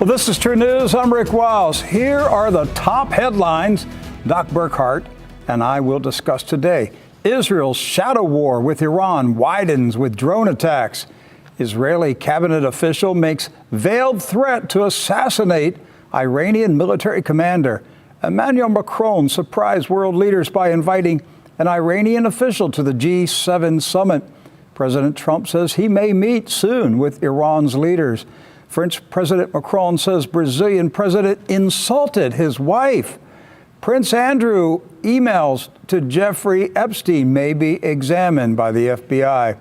Well, this is True News. I'm Rick Wiles. Here are the top headlines Doc Burkhart and I will discuss today. Israel's shadow war with Iran widens with drone attacks. Israeli cabinet official makes veiled threat to assassinate Iranian military commander. Emmanuel Macron surprised world leaders by inviting an Iranian official to the G7 summit. President Trump says he may meet soon with Iran's leaders. French President Macron says Brazilian president insulted his wife. Prince Andrew emails to Jeffrey Epstein may be examined by the FBI.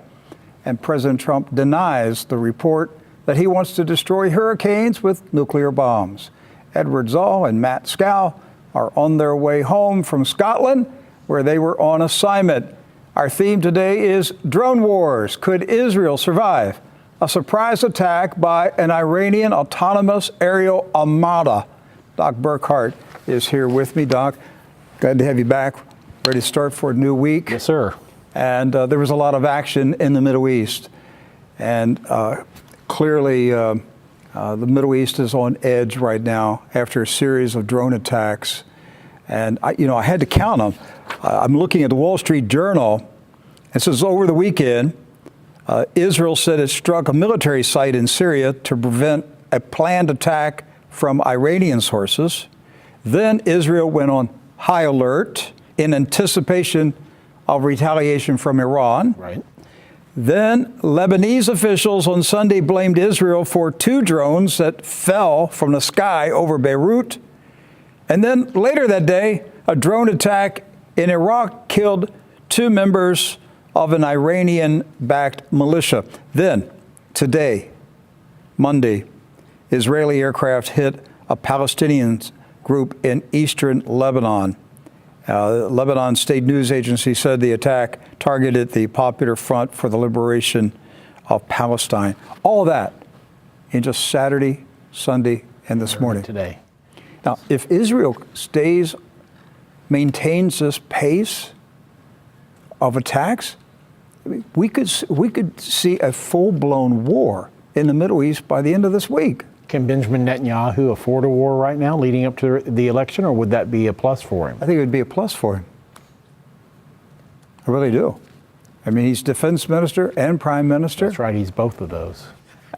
And President Trump denies the report that he wants to destroy hurricanes with nuclear bombs. Edward Zoll and Matt Scow are on their way home from Scotland, where they were on assignment. Our theme today is drone wars. Could Israel survive a surprise attack by an Iranian autonomous aerial armada? Doc Burkhart is here with me. Doc, glad to have you back. Ready to start for a new week? Yes, sir. And there was a lot of action in the Middle East. And clearly, the Middle East is on edge right now after a series of drone attacks. And I had to count them. I'm looking at the Wall Street Journal. It says over the weekend, Israel said it struck a military site in Syria to prevent a planned attack from Iranian sources. Then Israel went on high alert in anticipation of retaliation from Iran. Right. Then Lebanese officials on Sunday blamed Israel for 2 drones that fell from the sky over Beirut. And then later that day, a drone attack in Iraq killed 2 members of an Iranian-backed militia. Then, today, Monday, Israeli aircraft hit a Palestinian group in eastern Lebanon. Lebanon State News Agency said the attack targeted the Popular Front for the Liberation of Palestine. All that in just Saturday, Sunday, and this morning. Today. Now, if Israel maintains this pace of attacks, we could see a full-blown war in the Middle East by the end of this week. Can Benjamin Netanyahu afford a war right now leading up to the election, or would that be a plus for him? I think it would be a plus for him. I really do. I mean, he's defense minister and prime minister. That's right, he's both of those.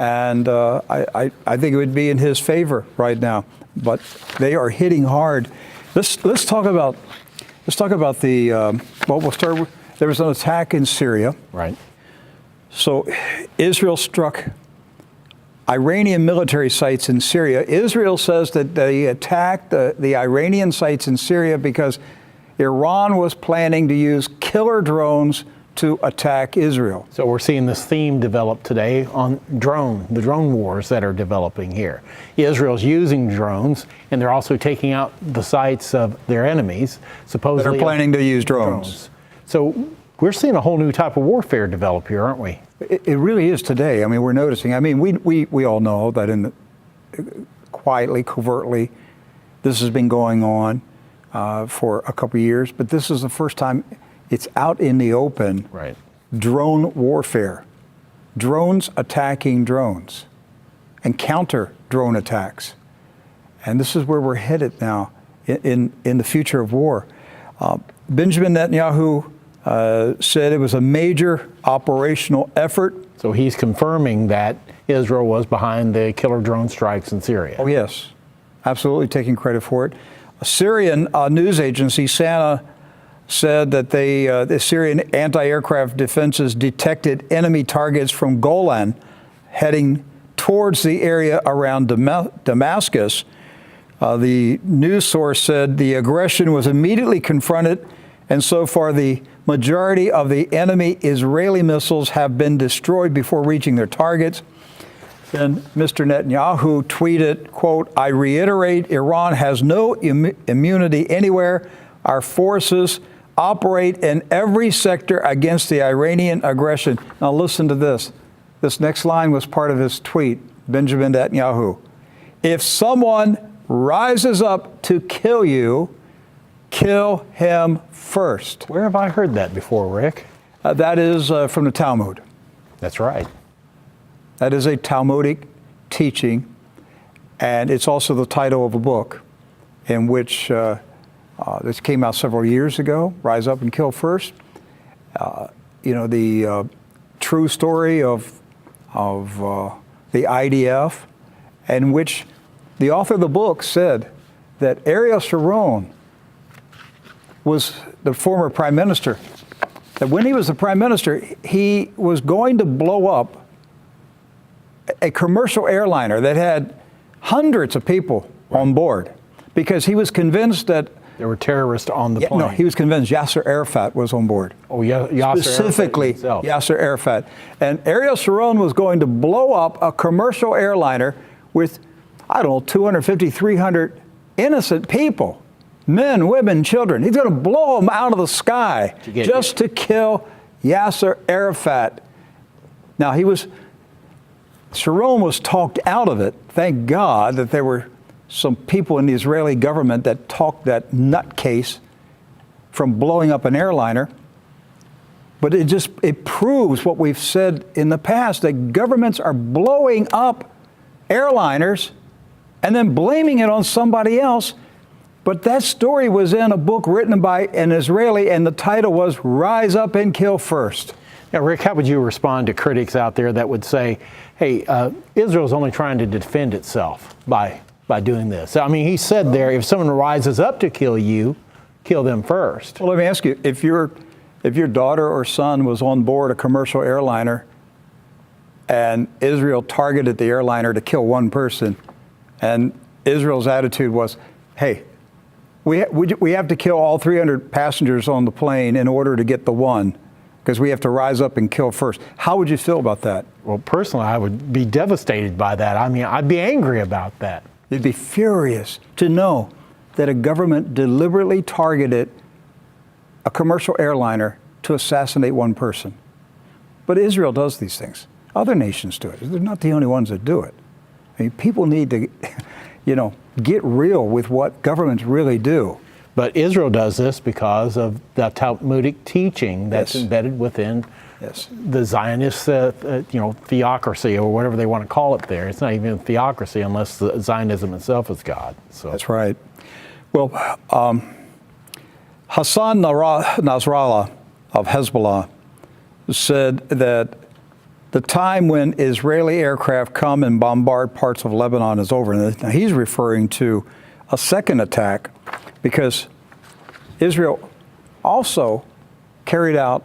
And I think it would be in his favor right now. But they are hitting hard. Let's talk about the well, we'll start with, there was an attack in Syria. Right. So Israel struck Iranian military sites in Syria. Israel says that they attacked the Iranian sites in Syria because Iran was planning to use killer drones to attack Israel. So we're seeing this theme develop today on the drone wars that are developing here. Israel's using drones, and they're also taking out the sites of their enemies, supposedly. They're planning to use drones. So we're seeing a whole new type of warfare develop here, aren't we? It really is today. I mean, we're noticing. I mean, we all know that quietly, covertly, this has been going on for a couple of years, but this is the first time it's out in the open. Right. Drone warfare. Drones attacking drones and counter drone attacks. And this is where we're headed now in the future of war. Benjamin Netanyahu said it was a major operational effort. So he's confirming that Israel was behind the killer drone strikes in Syria. Oh, yes. Absolutely taking credit for it. A Syrian news agency, SANA, said that the Syrian anti-aircraft defenses detected enemy targets from Golan heading towards the area around Damascus. The news source said the aggression was immediately confronted, and so far the majority of the enemy Israeli missiles have been destroyed before reaching their targets. Then Mr. Netanyahu tweeted, quote, "I reiterate, Iran has no immunity anywhere. Our forces operate in every sector against the Iranian aggression." Now listen to this. This next line was part of his tweet, Benjamin Netanyahu. "If someone rises up to kill you, kill him first." Where have I heard that before, Rick? That is from the Talmud. That's right. That is a Talmudic teaching. And it's also the title of a book in which this came out several years ago, Rise Up and Kill First. You know, the true story of the IDF, in which the author of the book said that Ariel Sharon was the former prime minister, that when he was the prime minister, he was going to blow up a commercial airliner that had hundreds of people on board, because he was convinced that there were terrorists on the plane. No, he was convinced Yasser Arafat was on board. Oh, Yasser specifically Arafat Yasser Arafat. And Ariel Sharon was going to blow up a commercial airliner with, I don't know, 250, 300 innocent people, men, women, children. He's going to blow them out of the sky just to kill Yasser Arafat. Now, Sharon was talked out of it. Thank God that there were some people in the Israeli government that talked that nutcase from blowing up an airliner. But it proves what we've said in the past, that governments are blowing up airliners and then blaming it on somebody else. But that story was in a book written by an Israeli, and the title was Rise Up and Kill First. Now, Rick, how would you respond to critics out there that would say, hey, Israel's only trying to defend itself by doing this? I mean, he said there, if someone rises up to kill you, kill them first. Well, let me ask you, if your daughter or son was on board a commercial airliner and Israel targeted the airliner to kill one person, and Israel's attitude was, hey, we have to kill all 300 passengers on the plane in order to get the one, because we have to rise up and kill first. How would you feel about that? Well, personally, I would be devastated by that. I mean, I'd be angry about that. You'd be furious to know that a government deliberately targeted a commercial airliner to assassinate one person. But Israel does these things. Other nations do it. They're not the only ones that do it. I mean, people need to, get real with what governments really do. But Israel does this because of the Talmudic teaching that's embedded within the Zionist, theocracy, or whatever they want to call it there. It's not even theocracy unless the Zionism itself is God. So that's right. Well, Hassan Nasrallah of HEZBOLLAH said that the time when Israeli aircraft come and bombard parts of Lebanon is over. Now, he's referring to a second attack, because Israel also carried out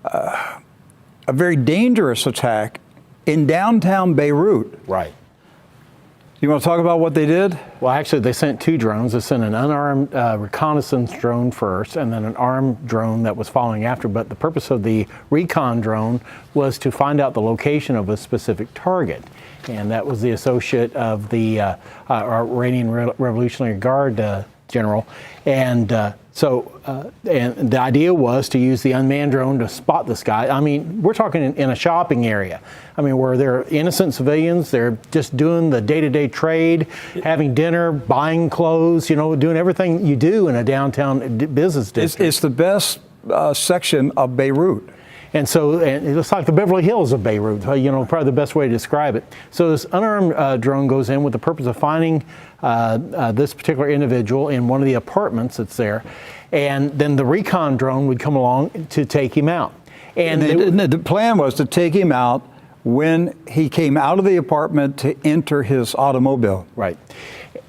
a very dangerous attack in downtown Beirut. Right. You want to talk about what they did? Well, actually, they sent two drones. They sent an unarmed reconnaissance drone first, and then an armed drone that was following after. But the purpose of the recon drone was to find out the location of a specific target. And that was the associate of the Iranian Revolutionary Guard general. And and the idea was to use the unmanned drone to spot this guy. I mean, we're talking in a shopping area. I mean, where there are innocent civilians, they're just doing the day-to-day trade, having dinner, buying clothes, doing everything you do in a downtown business district. It's the best section of Beirut. And so it looks like the Beverly Hills of Beirut, probably the best way to describe it. So this unarmed drone goes in with the purpose of finding this particular individual in one of the apartments that's there. And then the recon drone would come along to take him out. And the plan was to take him out when he came out of the apartment to enter his automobile. Right.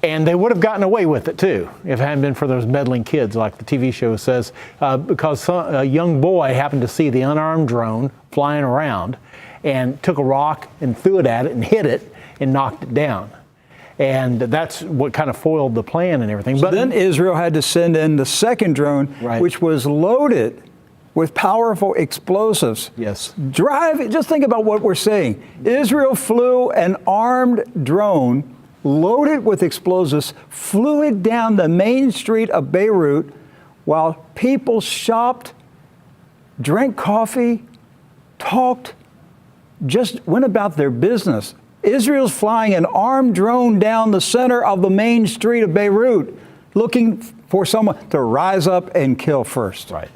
And they would have gotten away with it, too, if it hadn't been for those meddling kids, like the TV show says, because a young boy happened to see the unarmed drone flying around and took a rock and threw it at it and hit it and knocked it down. And that's what kind of foiled the plan and everything. But then Israel had to send in the second drone, which was loaded with powerful explosives. Yes. Just think about what we're saying. Israel flew an armed drone loaded with explosives, flew it down the main street of Beirut while people shopped, drank coffee, talked, just went about their business. Israel's flying an armed drone down the center of the main street of Beirut, looking for someone to rise up and kill first. Right.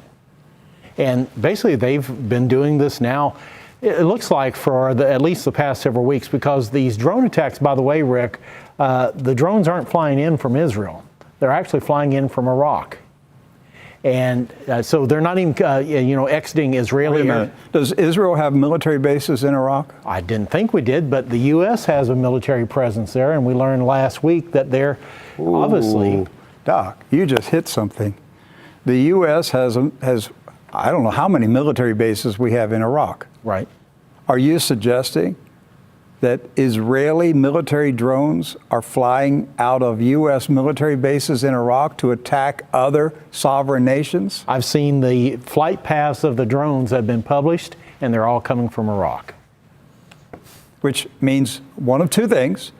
And basically, they've been doing this now It looks like for at least the past several weeks, because these drone attacks, by the way, Rick, the drones aren't flying in from Israel. They're actually flying in from Iraq. And so they're not even, exiting Israeli. Wait a minute. Does Israel have military bases in Iraq? I didn't think we did, but the U.S. has a military presence there, and we learned last week that they're obviously. Doc, you just hit something. The U.S. has I don't know how many military bases we have in Iraq. Right. Are you suggesting that Israeli military drones are flying out of U.S. military bases in Iraq to attack other sovereign nations? I've seen the flight paths of the drones that have been published, and they're all coming from Iraq. Which means one of two things.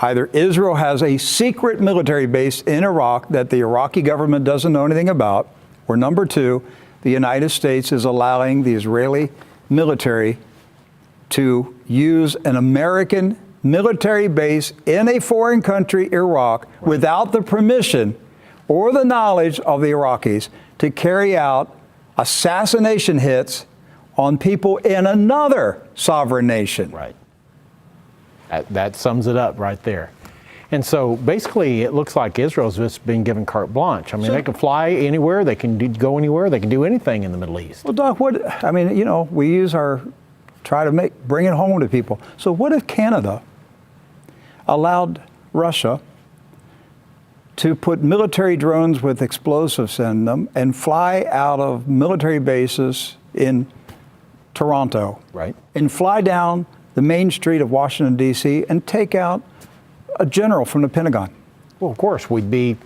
Either Israel has a secret military base in Iraq that the Iraqi government doesn't know anything about, or number two, the United States is allowing the Israeli military to use an American military base in a foreign country, Iraq, without the permission or the knowledge of the Iraqis to carry out assassination hits on people in another sovereign nation. Right. That sums it up right there. And so basically it looks like Israel's just been given carte blanche. I mean, they can fly anywhere, they can go anywhere, they can do anything in the Middle East. Well, Doc, we use try to bring it home to people. So what if Canada allowed Russia to put military drones with explosives in them and fly out of military bases in Toronto? Right. And fly down the main street of Washington, D.C. and take out a general from the Pentagon? Well, of course, we'd be,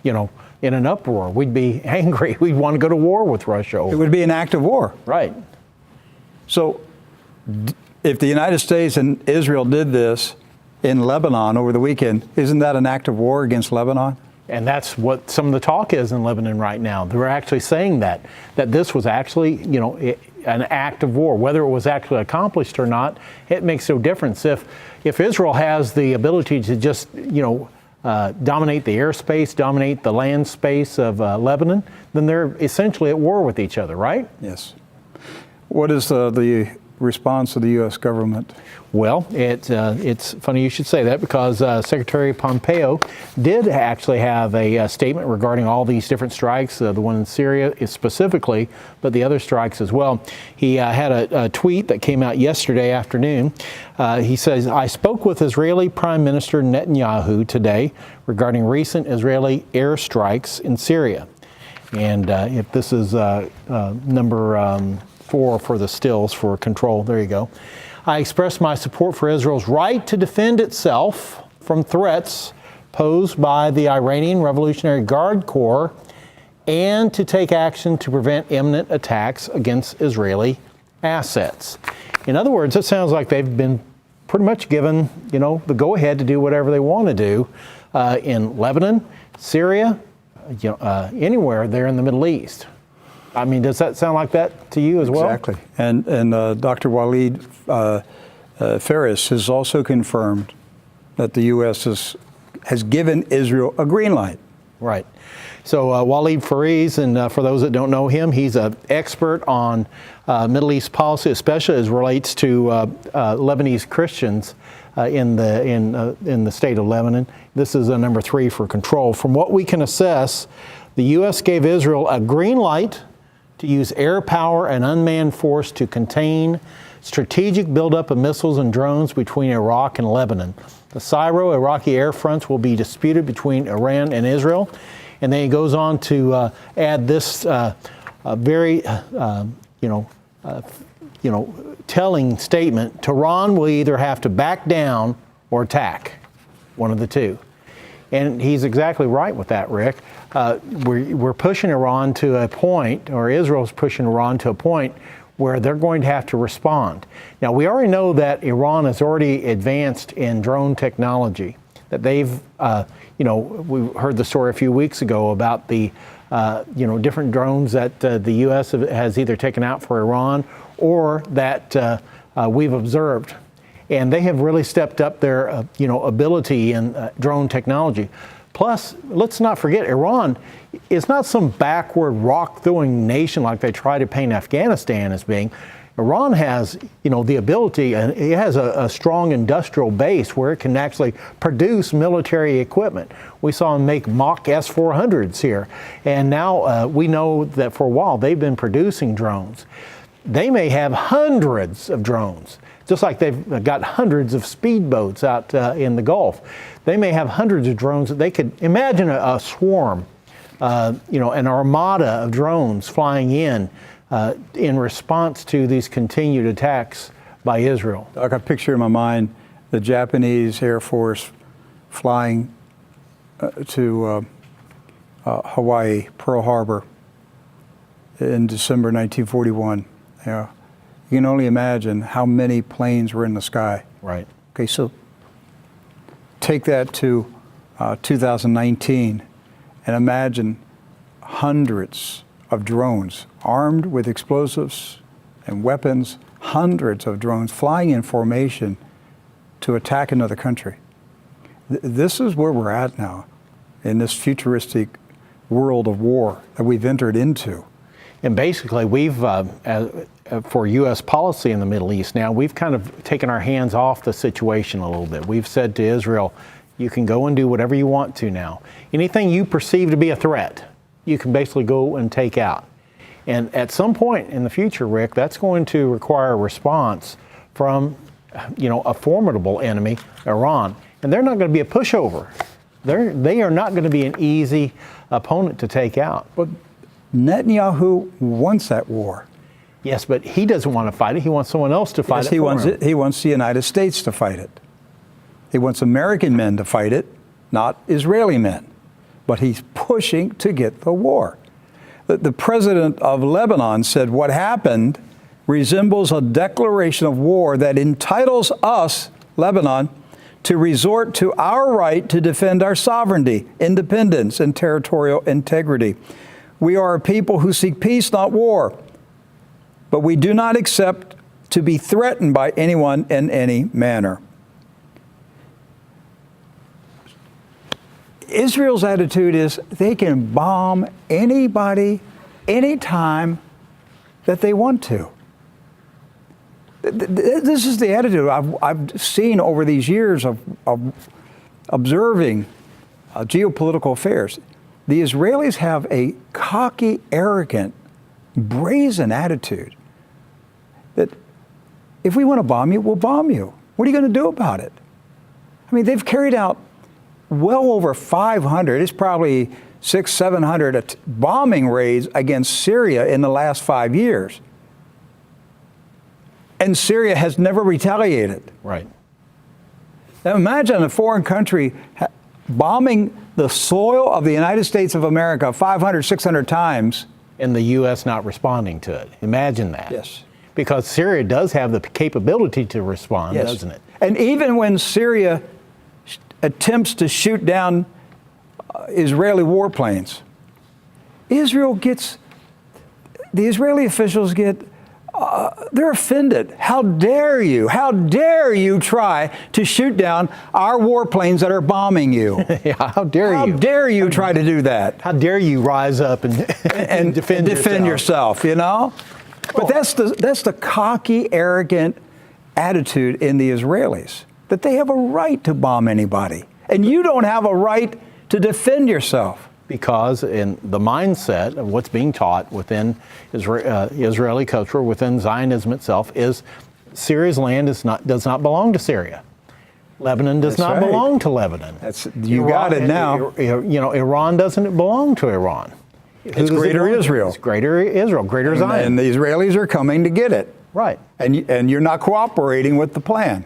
in an uproar. We'd be angry. We'd want to go to war with Russia. It would be an act of war. Right. So if the United States and Israel did this in Lebanon over the weekend, isn't that an act of war against Lebanon? And that's what some of the talk is in Lebanon right now. They're actually saying that this was actually, an act of war. Whether it was actually accomplished or not, it makes no difference. If Israel has the ability to just, dominate the airspace, dominate the land space of Lebanon, then they're essentially at war with each other, right? Yes. What is the response of the U.S. government? Well, it's funny you should say that, because Secretary Pompeo did actually have a statement regarding all these different strikes, the one in Syria specifically, but the other strikes as well. He had a tweet that came out yesterday afternoon. He says, "I spoke with Israeli Prime Minister Netanyahu today regarding recent Israeli airstrikes in Syria." And if this is number 4 for the stills for control, there you go. "I expressed my support for Israel's right to defend itself from threats posed by the Iranian Revolutionary Guard Corps and to take action to prevent imminent attacks against Israeli assets." In other words, it sounds like they've been pretty much given, the go-ahead to do whatever they want to do in Lebanon, Syria, anywhere there in the Middle East. I mean, does that sound like that to you as well? Exactly. And Dr. Walid Faris has also confirmed that the U.S. has given Israel a green light. Right. So Walid Faris, and for those that don't know him, he's an expert on Middle East policy, especially as relates to Lebanese Christians in the state of Lebanon. This is number 3 for control. From what we can assess, the U.S. gave Israel a green light to use air power and unmanned force to contain strategic buildup of missiles and drones between Iraq and Lebanon. The Syro-Iraqi air fronts will be disputed between Iran and Israel. And then he goes on to add this very, telling statement: Tehran will either have to back down or attack, one of the two. And he's exactly right with that, Rick. We're pushing Iran to a point, or Israel's pushing Iran to a point where they're going to have to respond. Now, we already know that Iran has already advanced in drone technology, that they've, we heard the story a few weeks ago about the, different drones that the U.S. has either taken out for Iran or that we've observed. And they have really stepped up their, ability in drone technology. Plus, let's not forget, Iran is not some backward rock-throwing nation like they try to paint Afghanistan as being. Iran has, the ability, and it has a strong industrial base where it can actually produce military equipment. We saw them make mock S-400s here, and now we know that for a while they've been producing drones. They may have hundreds of drones, just like they've got hundreds of speedboats out in the Gulf. They may have hundreds of drones that they could imagine a swarm, an armada of drones flying in response to these continued attacks by Israel. I got a picture in my mind, the Japanese Air Force flying to Hawaii, Pearl Harbor in December 1941. You can only imagine how many planes were in the sky. Right. Okay, so take that to 2019 and imagine hundreds of drones armed with explosives and weapons, hundreds of drones flying in formation to attack another country. This is where we're at now in this futuristic world of war that we've entered into. And basically, we've, for U.S. policy in the Middle East now, we've kind of taken our hands off the situation a little bit. We've said to Israel, you can go and do whatever you want to now. Anything you perceive to be a threat, you can basically go and take out. And at some point in the future, Rick, that's going to require a response from, a formidable enemy, Iran. And they're not going to be a pushover. They are not going to be an easy opponent to take out. But Netanyahu wants that war. Yes, but he doesn't want to fight it. He wants someone else to fight it for him. He wants the United States to fight it. He wants American men to fight it, not Israeli men. But he's pushing to get the war. The president of Lebanon said what happened resembles a declaration of war that entitles us, Lebanon, to resort to our right to defend our sovereignty, independence, and territorial integrity. We are a people who seek peace, not war, but we do not accept to be threatened by anyone in any manner. Israel's attitude is they can bomb anybody, anytime that they want to. This is the attitude I've seen over these years of observing geopolitical affairs. The Israelis have a cocky, arrogant, brazen attitude that if we want to bomb you, we'll bomb you. What are you going to do about it? I mean, they've carried out well over 500, it's probably 600-700 bombing raids against Syria in the last 5 years. And Syria has never retaliated. Right. Now imagine a foreign country bombing the soil of the United States of America 500, 600 times. And the U.S. not responding to it. Imagine that. Yes. Because Syria does have the capability to respond, Yes. doesn't it? And even when Syria attempts to shoot down Israeli warplanes, the Israeli officials they're offended. How dare you? How dare you try to shoot down our warplanes that are bombing you? Yeah, how dare you? How dare you try to do that? How dare you rise up and defend yourself, But that's the cocky, arrogant attitude in the Israelis, that they have a right to bomb anybody. And you don't have a right to defend yourself. Because in the mindset of what's being taught within Israeli culture, within Zionism itself, is Syria's land does not belong to Syria. Lebanon does not belong to Lebanon. You got it now. Iran doesn't belong to Iran. It's Greater Israel. It's Greater Israel, Greater Zion. And the Israelis are coming to get it. Right. And you're not cooperating with the plan.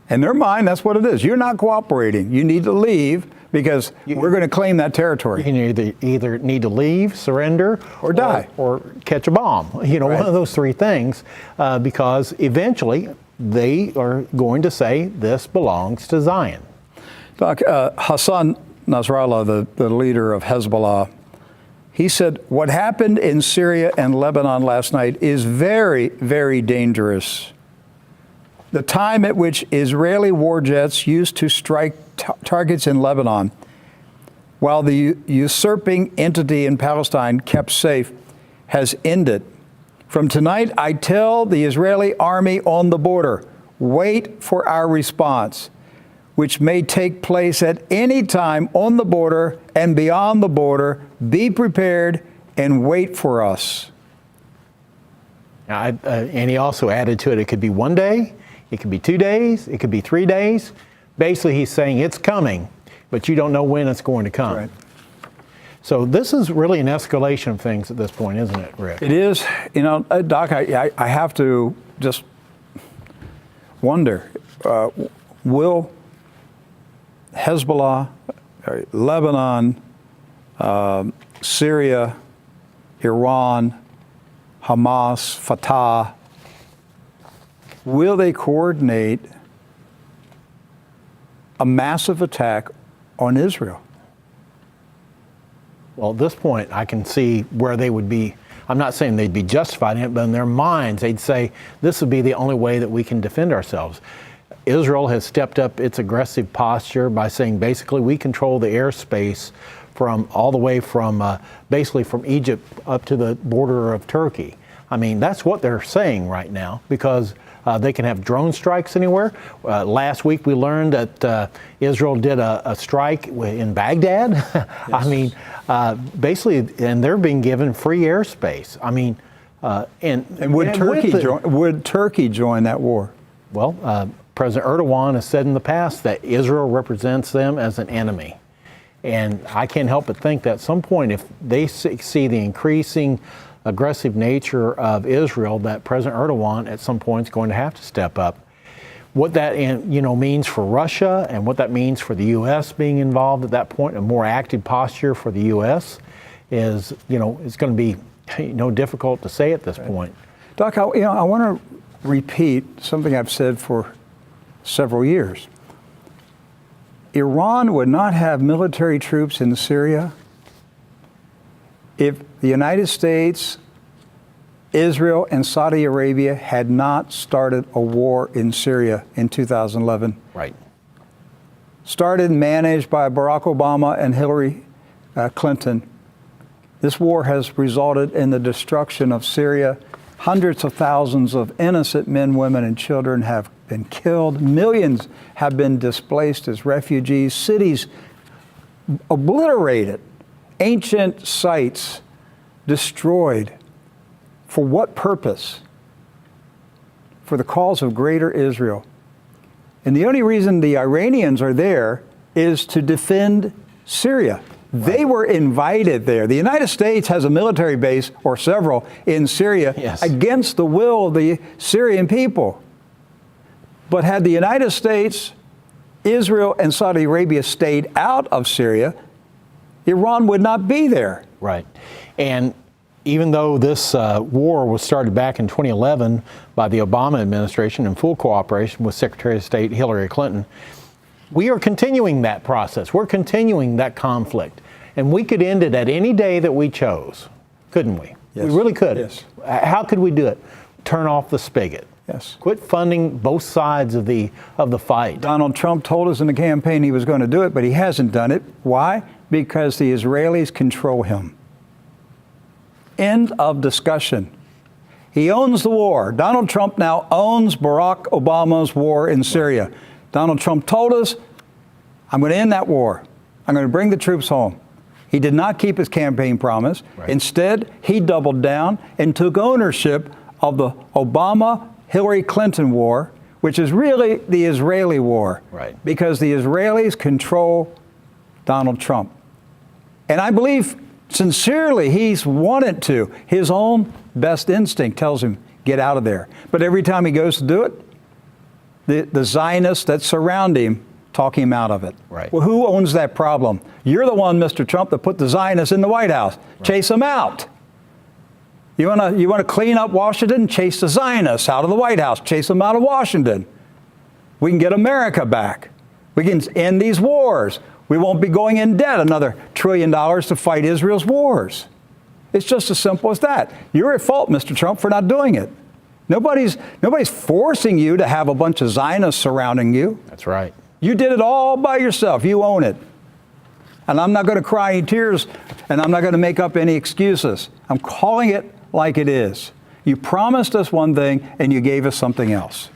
In their mind, that's what it is. You're not cooperating. You need to leave because we're going to claim that territory. You either need to leave, surrender, or die, or catch a bomb. Right. One of those three things, because eventually they are going to say this belongs to Zion. Doc, Hassan Nasrallah, the leader of Hezbollah, he said, what happened in Syria and Lebanon last night is very, very dangerous. The time at which Israeli war jets used to strike targets in Lebanon while the usurping entity in Palestine kept safe has ended. From tonight, I tell the Israeli army on the border, wait for our response, which may take place at any time on the border and beyond the border. Be prepared and wait for us. Now, and he also added to it, it could be 1 day, it could be 2 days, it could be 3 days. Basically, he's saying it's coming, but you don't know when it's going to come. Right. So this is really an escalation of things at this point, isn't it, Rick? It is. You know, Doc, I have to just wonder, will HEZBOLLAH, Lebanon, Syria, Iran, Hamas, Fatah, will they coordinate a massive attack on Israel? Well, at this point, I can see where they would be. I'm not saying they'd be justified in it, but in their minds, they'd say, this would be the only way that we can defend ourselves. Israel has stepped up its aggressive posture by saying, basically, we control the airspace from all the way from, basically from Egypt up to the border of Turkey. I mean, that's what they're saying right now, because they can have drone strikes anywhere. Last week we learned that Israel did a strike in Baghdad. Yes. I mean, basically, and they're being given free airspace. I mean, and would Turkey join that war? Well, President Erdogan has said in the past that Israel represents them as an enemy. And I can't help but think that at some point, if they see the increasing aggressive nature of Israel, that President Erdogan at some point is going to have to step up. What that means for Russia and what that means for the U.S. being involved at that point, a more active posture for the U.S. is, it's going to be difficult to say at this point. Doc, I want to repeat something I've said for several years. Iran would not have military troops in Syria if the United States, Israel, and Saudi Arabia had not started a war in Syria in 2011. Right. Started and managed by Barack Obama and Hillary Clinton. This war has resulted in the destruction of Syria. Hundreds of thousands of innocent men, women, and children have been killed. Millions have been displaced as refugees. Cities obliterated. Ancient sites destroyed. For what purpose? For the cause of greater Israel. And the only reason the Iranians are there is to defend Syria. Right. They were invited there. The United States has a military base, or several, in Syria, yes, against the will of the Syrian people. But had the United States, Israel, and Saudi Arabia stayed out of Syria, Iran would not be there. Right. And even though this war was started back in 2011 by the Obama administration in full cooperation with Secretary of State Hillary Clinton, we are continuing that process. We're continuing that conflict. And we could end it at any day that we chose, couldn't we? Yes. We really could. Yes. How could we do it? Turn off the spigot. Yes. Quit funding both sides of the fight. Donald Trump told us in the campaign he was going to do it, but he hasn't done it. Why? Because the Israelis control him. End of discussion. He owns the war. Donald Trump now owns Barack Obama's war in Syria. Donald Trump told us, I'm going to end that war. I'm going to bring the troops home. He did not keep his campaign promise. Right. Instead, he doubled down and took ownership of the Obama-Hillary Clinton war, which is really the Israeli war. Right. Because the Israelis control Donald Trump. And I believe sincerely he's wanted to. His own best instinct tells him, get out of there. But every time he goes to do it, the Zionists that surround him talk him out of it. Right. Well, who owns that problem? You're the one, Mr. Trump, that put the Zionists in the White House. Right. Chase them out. You want to clean up Washington? Chase the Zionists out of the White House. Chase them out of Washington. We can get America back. We can end these wars. We won't be going in debt another $1 trillion to fight Israel's wars. It's just as simple as that. You're at fault, Mr. Trump, for not doing it. Nobody's forcing you to have a bunch of Zionists surrounding you. That's right. You did it all by yourself. You own it. And I'm not going to cry any tears, and I'm not going to make up any excuses. I'm calling it like it is. You promised us one thing, and you gave us something else.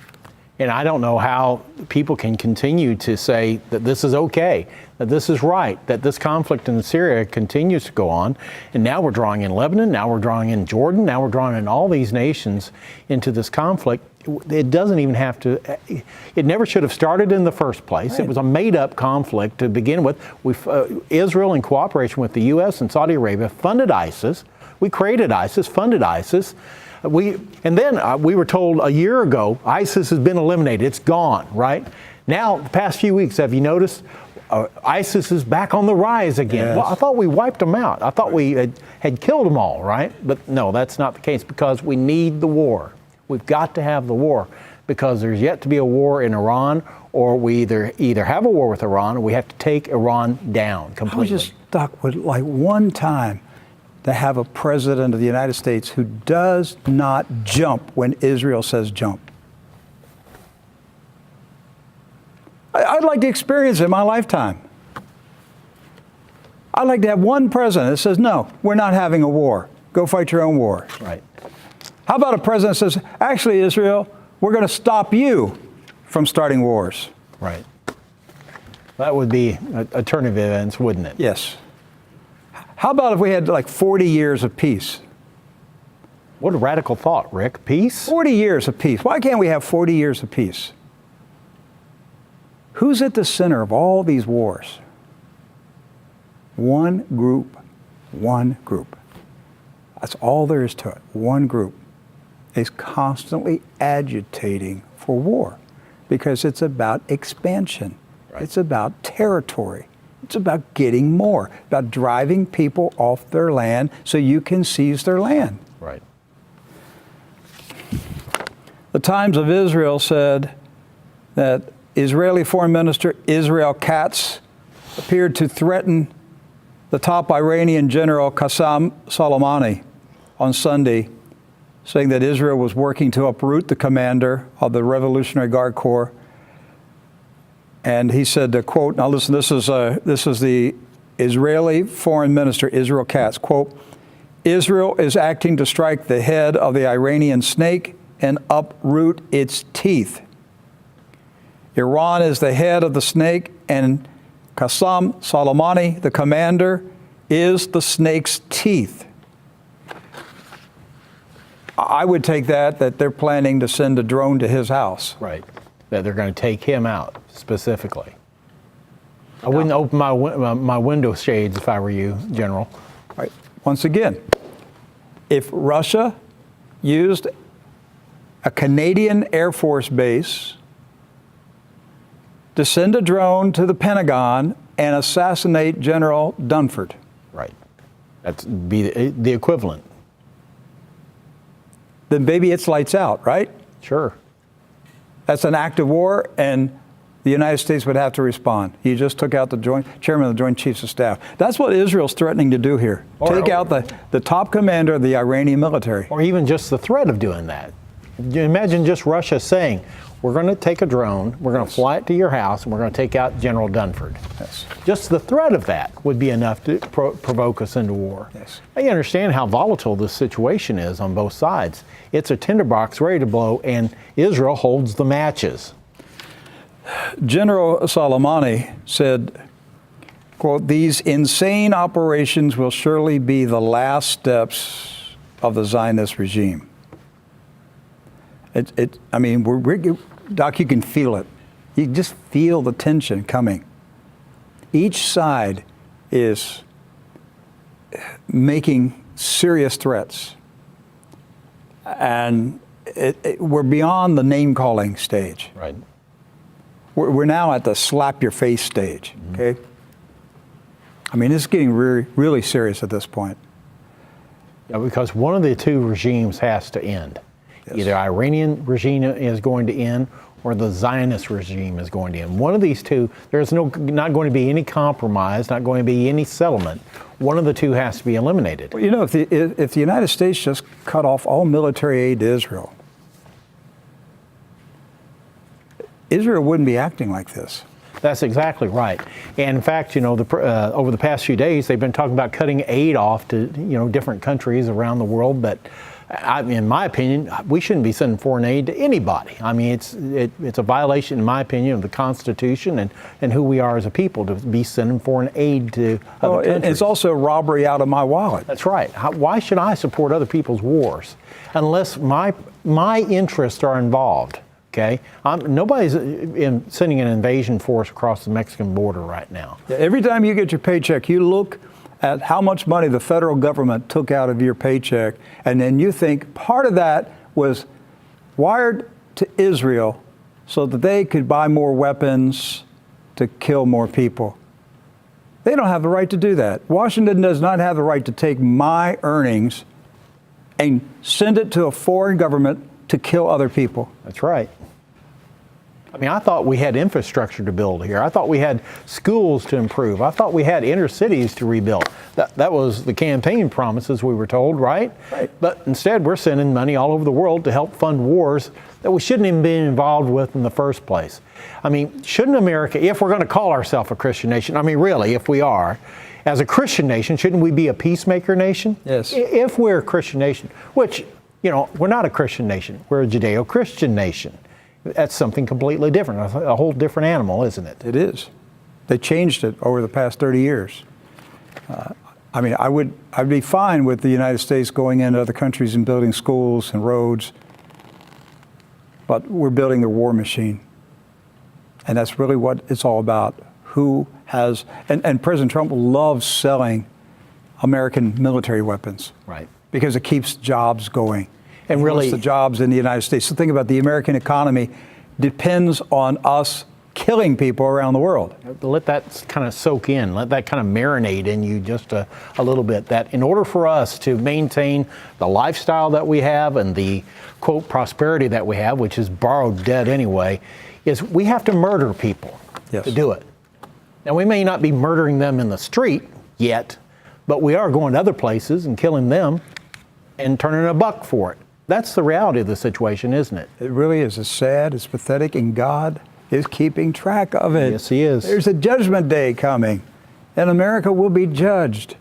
And I don't know how people can continue to say that this is okay, that this is right, that this conflict in Syria continues to go on. And now we're drawing in Lebanon, now we're drawing in Jordan, now we're drawing in all these nations into this conflict. It doesn't even have to, it never should have started in the first place. Right. It was a made-up conflict to begin with. Israel, in cooperation with the U.S. and Saudi Arabia, funded ISIS. We created ISIS, funded ISIS. And then we were told a year ago, ISIS has been eliminated. It's gone, right? Now, the past few weeks, have you noticed ISIS is back on the rise again? Yes. Well, I thought we wiped them out. I thought we had killed them all, right? But no, that's not the case, because we need the war. We've got to have the war, because there's yet to be a war in Iran, or we either have a war with Iran, or we have to take Iran down completely. I was just stuck with like one time to have a president of the United States who does not jump when Israel says jump. I'd like to experience it in my lifetime. I'd like to have one president that says, no, we're not having a war. Go fight your own war. Right. How about a president that says, actually, Israel, we're going to stop you from starting wars? Right. That would be a turn of events, wouldn't it? Yes. How about if we had like 40 years of peace? What a radical thought, Rick. Peace? 40 years of peace. Why can't we have 40 years of peace? Who's at the center of all these wars? One group. One group. That's all there is to it. One group is constantly agitating for war, because it's about expansion. Right. It's about territory. It's about getting more, about driving people off their land so you can seize their land. Right. The Times of Israel said that Israeli Foreign Minister Israel Katz appeared to threaten the top Iranian general Qasem Soleimani on Sunday, saying that Israel was working to uproot the commander of the Revolutionary Guard Corps. And he said, quote, now listen, this is the Israeli Foreign Minister, Israel Katz, quote, Israel is acting to strike the head of the Iranian snake and uproot its teeth. Iran is the head of the snake, and Qasem Soleimani, the commander, is the snake's teeth. I would take that they're planning to send a drone to his house. Right. That they're going to take him out specifically. I wouldn't open my window shades if I were you, General. Right. Once again, if Russia used a Canadian Air Force base to send a drone to the Pentagon and assassinate General Dunford. Right. That's be the equivalent. Then maybe it's lights out, right? Sure. That's an act of war, and the United States would have to respond. He just took out the chairman of the Joint Chiefs of Staff. That's what Israel's threatening to do here. Take out the top commander of the Iranian military. Or even just the threat of doing that. You imagine just Russia saying, we're going to take a drone, we're going to fly it to your house, and we're going to take out General Dunford. Yes. Just the threat of that would be enough to provoke us into war. Yes. I understand how volatile this situation is on both sides. It's a tinderbox ready to blow, and Israel holds the matches. General Soleimani said, quote, these insane operations will surely be the last steps of the Zionist regime. I mean, Doc, you can feel it. You just feel the tension coming. Each side is making serious threats. And we're beyond the name-calling stage. Right. We're now at the slap-your-face stage, okay? I mean, it's getting really, really serious at this point. Yeah, because one of the two regimes has to end. Yes. Either Iranian regime is going to end, or the Zionist regime is going to end. One of these two, there's not going to be any compromise, not going to be any settlement. One of the two has to be eliminated. Well, you know, if the United States just cut off all military aid to Israel, Israel wouldn't be acting like this. That's exactly right. And in fact, you know, over the past few days, they've been talking about cutting aid off to, you know, different countries around the world. But in my opinion, we shouldn't be sending foreign aid to anybody. I mean, it's a violation, in my opinion, of the Constitution and who we are as a people to be sending foreign aid to other countries. It's also a robbery out of my wallet. That's right. Why should I support other people's wars unless my interests are involved? Okay, nobody's sending an invasion force across the Mexican border right now. Every time you get your paycheck, you look at how much money the federal government took out of your paycheck, and then you think part of that was wired to Israel so that they could buy more weapons to kill more people. They don't have the right to do that. Washington does not have the right to take my earnings and send it to a foreign government to kill other people. That's right. I mean, I thought we had infrastructure to build here. I thought we had schools to improve. I thought we had inner cities to rebuild. That was the campaign promises we were told, right? Right. But instead, we're sending money all over the world to help fund wars that we shouldn't even be involved with in the first place. I mean, shouldn't America, if we're going to call ourselves a Christian nation, I mean, really, if we are, as a Christian nation, shouldn't we be a peacemaker nation? Yes. If we're a Christian nation, which, you know, we're not a Christian nation. We're a Judeo-Christian nation. That's something completely different, a whole different animal, isn't it? It is. They changed it over the past 30 years. I mean, I'd be fine with the United States going into other countries and building schools and roads, but we're building a war machine. And that's really what it's all about. Who has, and President Trump loves selling American military weapons. Right. Because it keeps jobs going. And really, the jobs in the United States. So think about the American economy depends on us killing people around the world. Let that kind of soak in. Let that kind of marinate in you just a little bit. That in order for us to maintain the lifestyle that we have and the, quote, prosperity that we have, which is borrowed debt anyway, is we have to murder people to do it. Now, we may not be murdering them in the street yet, but we are going to other places and killing them and turning a buck for it. That's the reality of the situation, isn't it? It really is. It's sad, it's pathetic, and God is keeping track of it. Yes, He is. There's a judgment day coming, and America will be judged.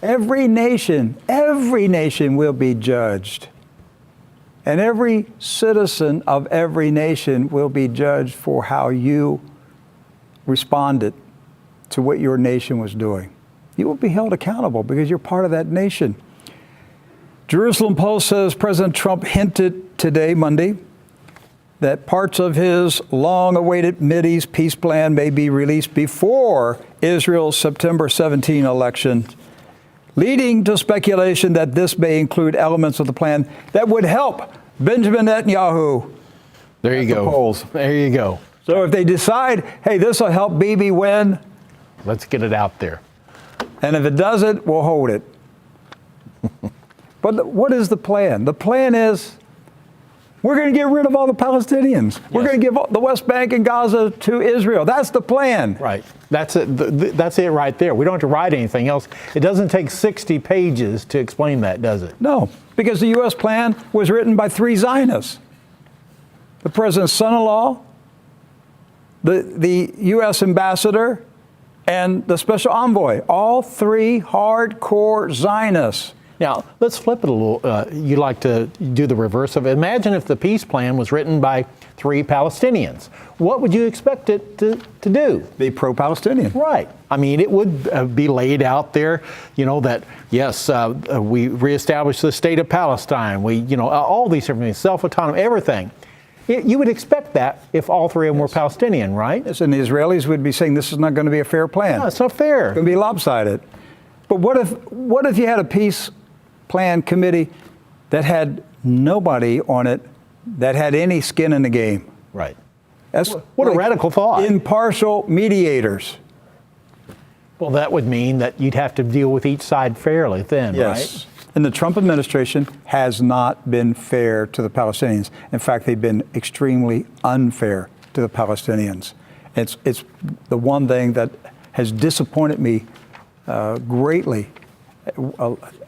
Every nation will be judged. And every citizen of every nation will be judged for how you responded to what your nation was doing. You will be held accountable because you're part of that nation. Jerusalem Post says President Trump hinted today, Monday, that parts of his long-awaited Mideast peace plan may be released before Israel's September 17 election, leading to speculation that this may include elements of the plan that would help Benjamin Netanyahu. There you go. The polls. There you go. So if they decide, hey, this will help Bibi win, let's get it out there. And if it doesn't, we'll hold it. But what is the plan? The plan is we're going to get rid of all the Palestinians. Yes. We're going to give the West Bank and Gaza to Israel. That's the plan. Right. That's it. That's it right there. We don't have to write anything else. It doesn't take 60 pages to explain that, does it? No, because the U.S. plan was written by 3 Zionists. The president's son-in-law, the U.S. ambassador, and the special envoy. All 3 hardcore Zionists. Now, let's flip it a little. You like to do the reverse of it. Imagine if the peace plan was written by 3 Palestinians. What would you expect it to do? Be pro-Palestinian. Right. I mean, it would be laid out there, you know, that, yes, we reestablished the state of Palestine. We, you know, all these different things, self-autonomy, everything. You would expect that if all 3 of them were Palestinian, right? Yes, and the Israelis would be saying this is not going to be a fair plan. No, it's not fair. It's going to be lopsided. But what if you had a peace plan committee that had nobody on it that had any skin in the game? Right. That's what a radical thought. Impartial mediators. Well, that would mean that you'd have to deal with each side fairly then, yes. right? And the Trump administration has not been fair to the Palestinians. In fact, they've been extremely unfair to the Palestinians. It's the one thing that has disappointed me greatly,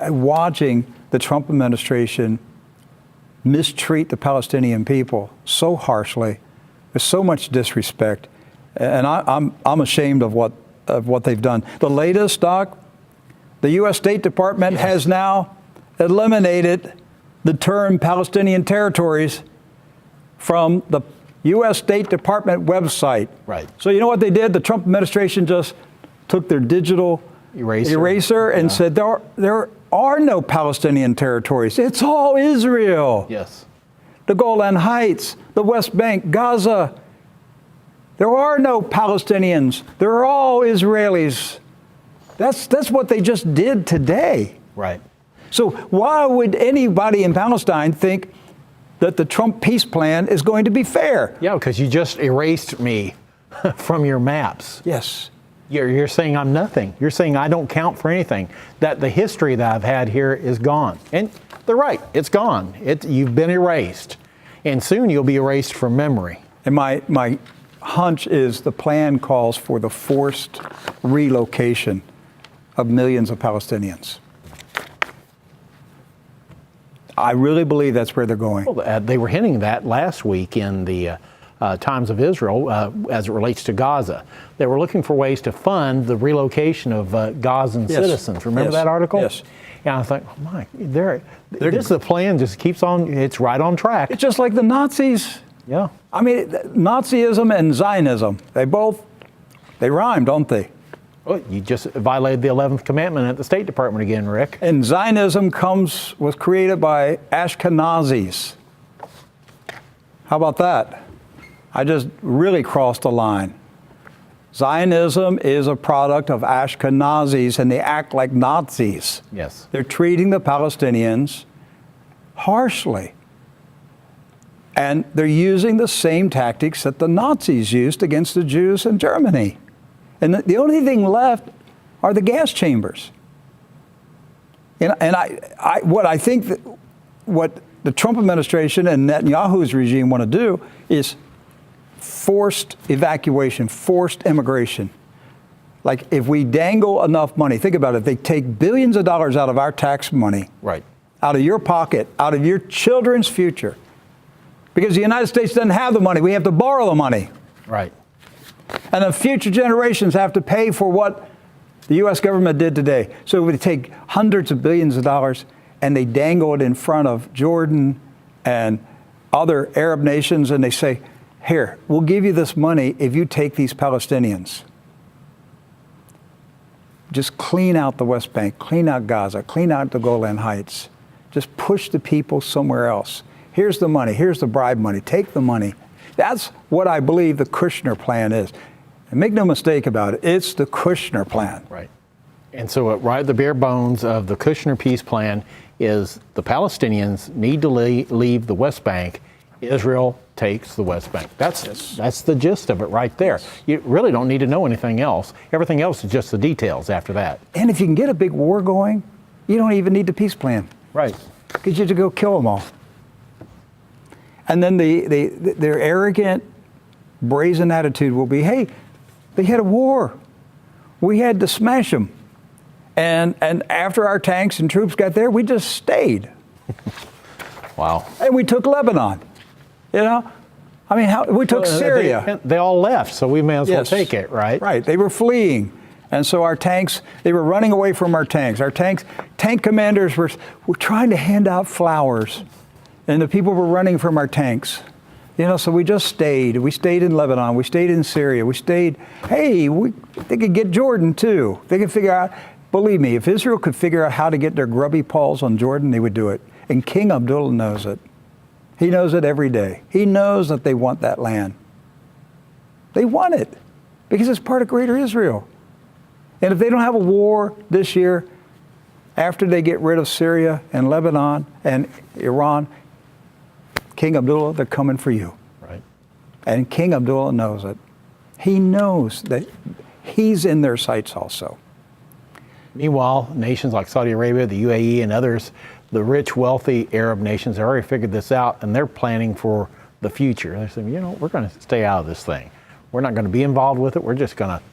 watching the Trump administration mistreat the Palestinian people so harshly, with so much disrespect. And I'm ashamed of what they've done. The latest, Doc, the U.S. State Department has now eliminated the term Palestinian territories from the U.S. State Department website. Right. So you know what they did? The Trump administration just took their digital eraser and said there are no Palestinian territories. It's all Israel. Yes. The Golan Heights, the West Bank, Gaza. There are no Palestinians. They're all Israelis. That's what they just did today. Right. So why would anybody in Palestine think that the Trump peace plan is going to be fair? Yeah, because you just erased me from your maps. Yes. You're saying I'm nothing. You're saying I don't count for anything. That the history that I've had here is gone. And they're right. It's gone. You've been erased. And soon you'll be erased from memory. And my hunch is the plan calls for the forced relocation of millions of Palestinians. I really believe that's where they're going. Well, they were hinting that last week in the Times of Israel as it relates to Gaza. They were looking for ways to fund the relocation of Gazan citizens. Remember that article? Yes. And I thought, oh my, this the plan just keeps on, it's right on track. It's just like the Nazis. Yeah. I mean, Nazism and Zionism, they rhyme, don't they? Well, you just violated the 11th commandment at the State Department again, Rick. And Zionism was created by Ashkenazis. How about that? I just really crossed the line. Zionism is a product of Ashkenazis, and they act like Nazis. Yes. They're treating the Palestinians harshly. And they're using the same tactics that the Nazis used against the Jews in Germany. And the only thing left are the gas chambers. And I think that what the Trump administration and Netanyahu's regime want to do is forced evacuation, forced immigration. Like if we dangle enough money, think about it, they take billions of dollars out of our tax money, right, out of your pocket, out of your children's future. Because the United States doesn't have the money, we have to borrow the money. Right. And the future generations have to pay for what the U.S. government did today. So we take hundreds of billions of dollars and they dangle it in front of Jordan and other Arab nations, and they say, here, we'll give you this money if you take these Palestinians. Just clean out the West Bank, clean out Gaza, clean out the Golan Heights. Just push the people somewhere else. Here's the money, here's the bribe money, take the money. That's what I believe the Kushner plan is. And make no mistake about it, it's the Kushner plan. Right. And so right at the bare bones of the Kushner peace plan is the Palestinians need to leave the West Bank. Israel takes the West Bank. That's the gist of it right there. You really don't need to know anything else. Everything else is just the details after that. And if you can get a big war going, you don't even need the peace plan. Right. Because you have to go kill them all. And then their arrogant, brazen attitude will be, hey, they had a war. We had to smash them. And after our tanks and troops got there, we just stayed. Wow. And we took Lebanon. You know? I mean, we took Syria. They all left, so we may as well take it, right? Right. They were fleeing. And so our tanks, they were running away from our tanks. Our tank commanders were trying to hand out flowers. And the people were running from our tanks. You know, so we just stayed. We stayed in Lebanon. We stayed in Syria. We stayed, hey, they could get Jordan too. They could figure out, believe me, if Israel could figure out how to get their grubby paws on Jordan, they would do it. And King Abdullah knows it. He knows it every day. He knows that they want that land. They want it because it's part of Greater Israel. And if they don't have a war this year, after they get rid of Syria and Lebanon and Iran, King Abdullah, they're coming for you. Right. And King Abdullah knows it. He knows that he's in their sights also. Meanwhile, nations like Saudi Arabia, the UAE, and others, the rich, wealthy Arab nations have already figured this out, and they're planning for the future. They're saying, you know, we're going to stay out of this thing. We're not going to be involved with it. We're just going to,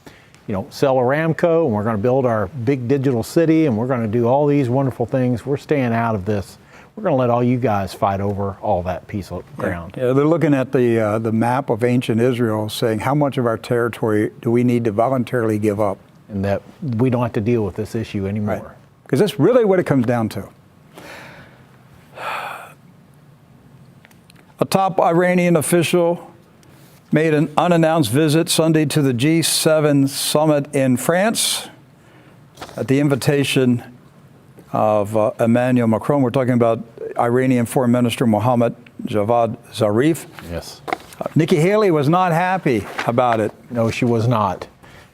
you know, sell Aramco, and we're going to build our big digital city, and we're going to do all these wonderful things. We're staying out of this. we're going to let all you guys fight over all that piece of ground. Yeah, they're looking at the map of ancient Israel, saying how much of our territory do we need to voluntarily give up? And that we don't have to deal with this issue anymore. Because that's really what it comes down to. A top Iranian official made an unannounced visit Sunday to the G7 summit in France at the invitation of Emmanuel Macron. We're talking about Iranian Foreign Minister Mohammad Javad Zarif. Yes. Nikki Haley was not happy about it. No, she was not.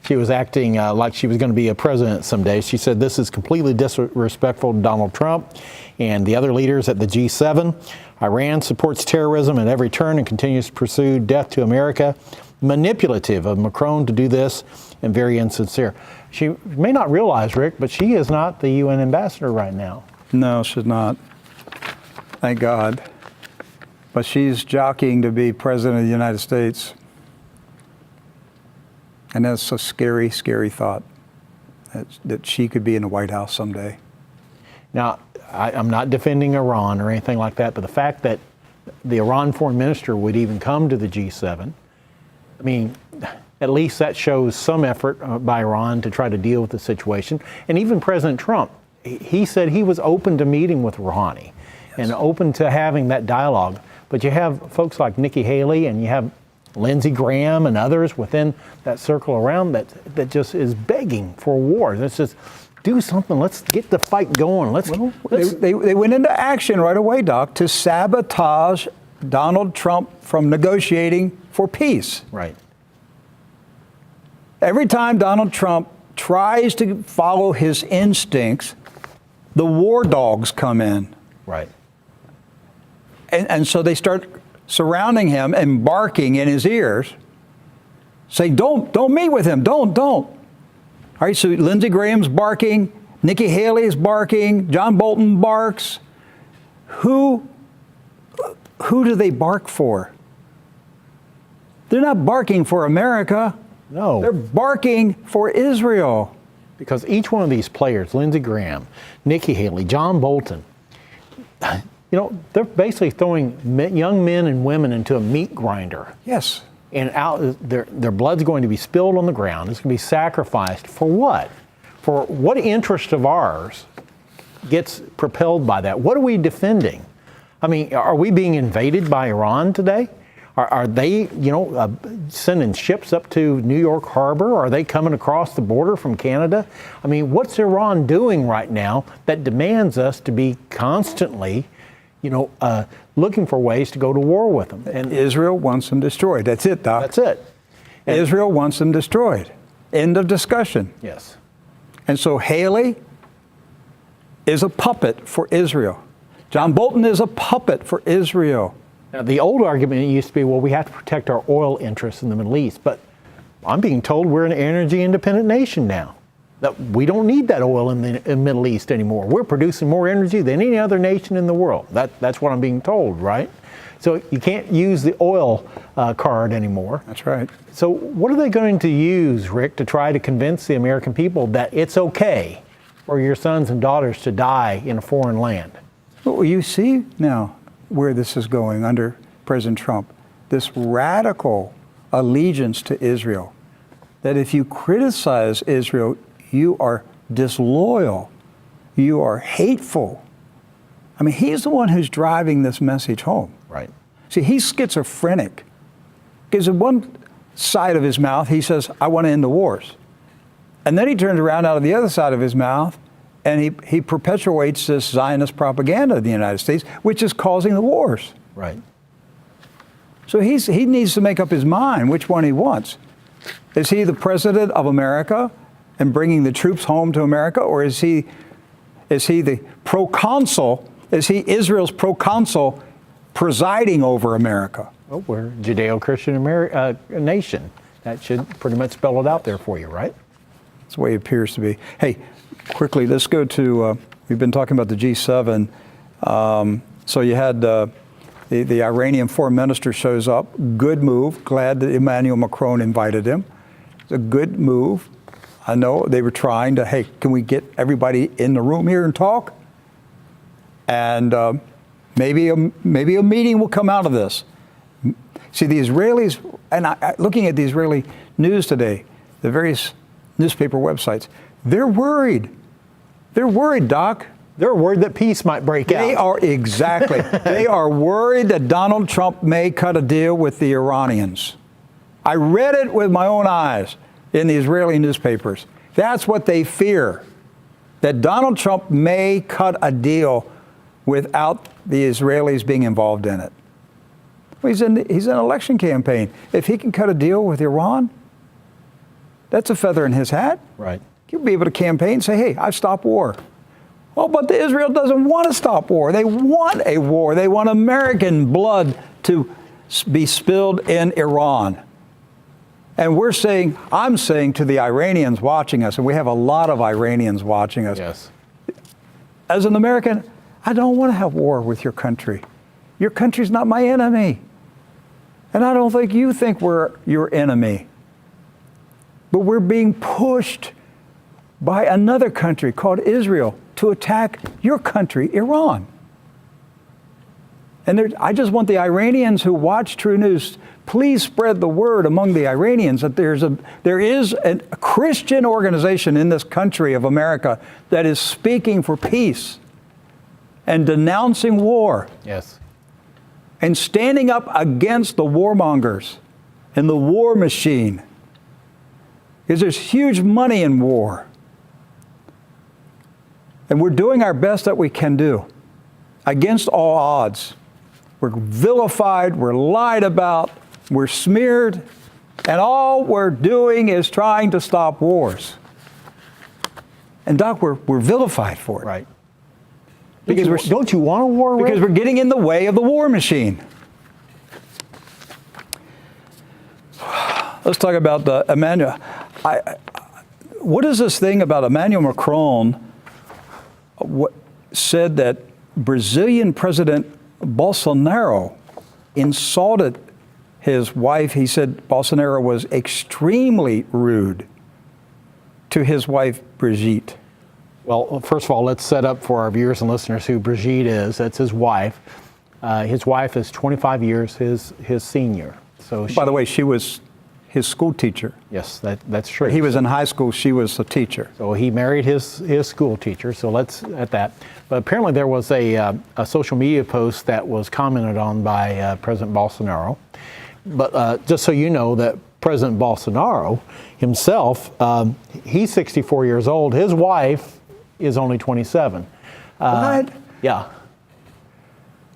She was acting like she was going to be a president someday. She said this is completely disrespectful to Donald Trump and the other leaders at the G7. Iran supports terrorism at every turn and continues to pursue death to America. Manipulative of Macron to do this and very insincere. She may not realize, Rick, but she is not the UN ambassador right now. No, she's not. Thank God. But she's jockeying to be president of the United States. And that's a scary, scary thought that she could be in the White House someday. Now, I'm not defending Iran or anything like that, but the fact that the Iran foreign minister would even come to the G7, I mean, at least that shows some effort by Iran to try to deal with the situation. And even President Trump, he said he was open to meeting with Rouhani and open to having that dialogue. But you have folks like Nikki Haley and you have Lindsey Graham and others within that circle around that just is begging for war. Let's just do something. Let's get the fight going. They went into action right away, Doc, to sabotage Donald Trump from negotiating for peace. Right. Every time Donald Trump tries to follow his instincts, the war dogs come in. Right. And so they start surrounding him and barking in his ears, saying, don't meet with him, don't. All right, so Lindsey Graham's barking, Nikki Haley's barking, John Bolton barks. Who do they bark for? They're not barking for America. No. They're barking for Israel. Because each one of these players, Lindsey Graham, Nikki Haley, John Bolton, you know, they're basically throwing young men and women into a meat grinder. Yes. And their blood's going to be spilled on the ground. It's going to be sacrificed for what? For what interest of ours gets propelled by that? What are we defending? I mean, are we being invaded by Iran today? Are they, you know, sending ships up to New York Harbor? Are they coming across the border from Canada? I mean, what's Iran doing right now that demands us to be constantly, you know, looking for ways to go to war with them? And Israel wants them destroyed. That's it, Doc. That's it. And Israel wants them destroyed. End of discussion. Yes. And so Haley is a puppet for Israel. John Bolton is a puppet for Israel. Now, the old argument used to be, well, we have to protect our oil interests in the Middle East. But I'm being told we're an energy independent nation now. That we don't need that oil in the Middle East anymore. We're producing more energy than any other nation in the world. That's what I'm being told, right? So you can't use the oil card anymore. That's right. So what are they going to use, Rick, to try to convince the American people that it's okay for your sons and daughters to die in a foreign land? Well, you see now where this is going under President Trump. This radical allegiance to Israel. That if you criticize Israel, you are disloyal. You are hateful. I mean, he's the one who's driving this message home. Right. See, he's schizophrenic. Because in one side of his mouth, he says, I want to end the wars. And then he turns around out of the other side of his mouth and he perpetuates this Zionist propaganda of the United States, which is causing the wars. Right. So he needs to make up his mind which one he wants. Is he the president of America and bringing the troops home to America, or is he the proconsul? Is he Israel's proconsul presiding over America? Well, we're a Judeo-Christian nation. That should pretty much spell it out there for you, right? That's the way it appears to be. Hey, quickly, let's go to, we've been talking about the G7. So you had the Iranian foreign minister shows up. Good move. Glad that Emmanuel Macron invited him. It's a good move. I know they were trying to, hey, can we get everybody in the room here and talk? And Maybe a meeting will come out of this. See, the Israelis, and looking at the Israeli news today, the various newspaper websites, they're worried. They're worried, Doc. They're worried that peace might break out. They are, exactly. They are worried that Donald Trump may cut a deal with the Iranians. I read it with my own eyes in the Israeli newspapers. That's what they fear, that Donald Trump may cut a deal without the Israelis being involved in it. Well, he's in an election campaign. If he can cut a deal with Iran, that's a feather in his hat. Right. He'll be able to campaign and say, hey, I've stopped war. Well, but Israel doesn't want to stop war. They want a war. They want American blood to be spilled in Iran. And I'm saying to the Iranians watching us, and we have a lot of Iranians watching us. Yes. As an American, I don't want to have war with your country. Your country's not my enemy. And I don't think you think we're your enemy. But we're being pushed by another country called Israel to attack your country, Iran. And I just want the Iranians who watch True News, please spread the word among the Iranians that there is a Christian organization in this country of America that is speaking for peace and denouncing war. Yes. And standing up against the warmongers and the war machine. Because there's huge money in war. And we're doing our best that we can do against all odds. We're vilified, we're lied about, we're smeared, and all we're doing is trying to stop wars. And Doc, we're vilified for it. Right. Because don't you want a war, Rick? Because we're getting in the way of the war machine. Let's talk about Emmanuel. What is this thing about Emmanuel Macron said that Brazilian President Bolsonaro insulted his wife? He said Bolsonaro was extremely rude to his wife, Brigitte. Well, first of all, let's set up for our viewers and listeners who Brigitte is. That's his wife. His wife is 25 years his senior. So by the way, she was his school teacher. Yes, that's true. He was in high school, she was a teacher. So he married his school teacher, so let's at that. But apparently there was a social media post that was commented on by President Bolsonaro. But just so you know that President Bolsonaro himself, he's 64 years old. His wife is only 27. What? Yeah.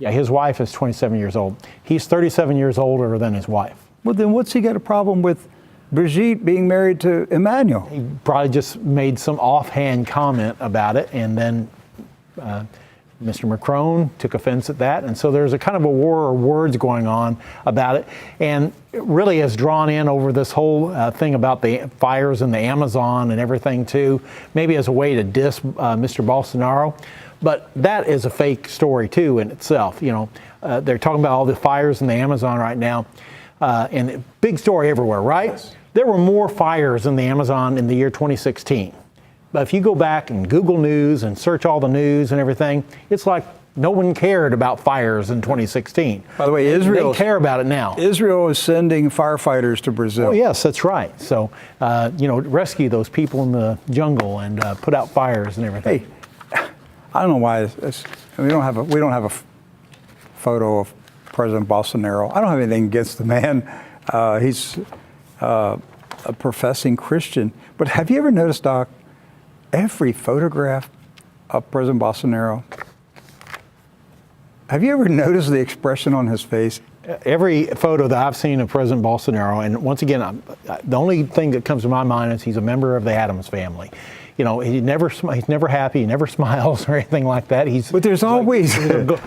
Yeah, his wife is 27 years old. He's 37 years older than his wife. Well, then what's he got a problem with Brigitte being married to Emmanuel? He probably just made some offhand comment about it, and then Mr. Macron took offense at that. And so there's a kind of a war of words going on about it. And it really has drawn in over this whole thing about the fires in the Amazon and everything too, maybe as a way to diss Mr. Bolsonaro. But that is a fake story too in itself. You know, they're talking about all the fires in the Amazon right now. And big story everywhere, right? Yes. There were more fires in the Amazon in the year 2016. But if you go back and Google News and search all the news and everything, it's like no one cared about fires in 2016. By the way, Israel, they care about it now. Israel is sending firefighters to Brazil. Oh, yes, that's right. So, you know, rescue those people in the jungle and put out fires and everything. Hey, I don't know why we don't have a photo of President Bolsonaro. I don't have anything against the man. He's a professing Christian. But have you ever noticed, Doc, every photograph of President Bolsonaro, have you ever noticed the expression on his face? Every photo that I've seen of President Bolsonaro, and once again, the only thing that comes to my mind is he's a member of the Addams family. You know, he's never happy, he never smiles or anything like that. But there's always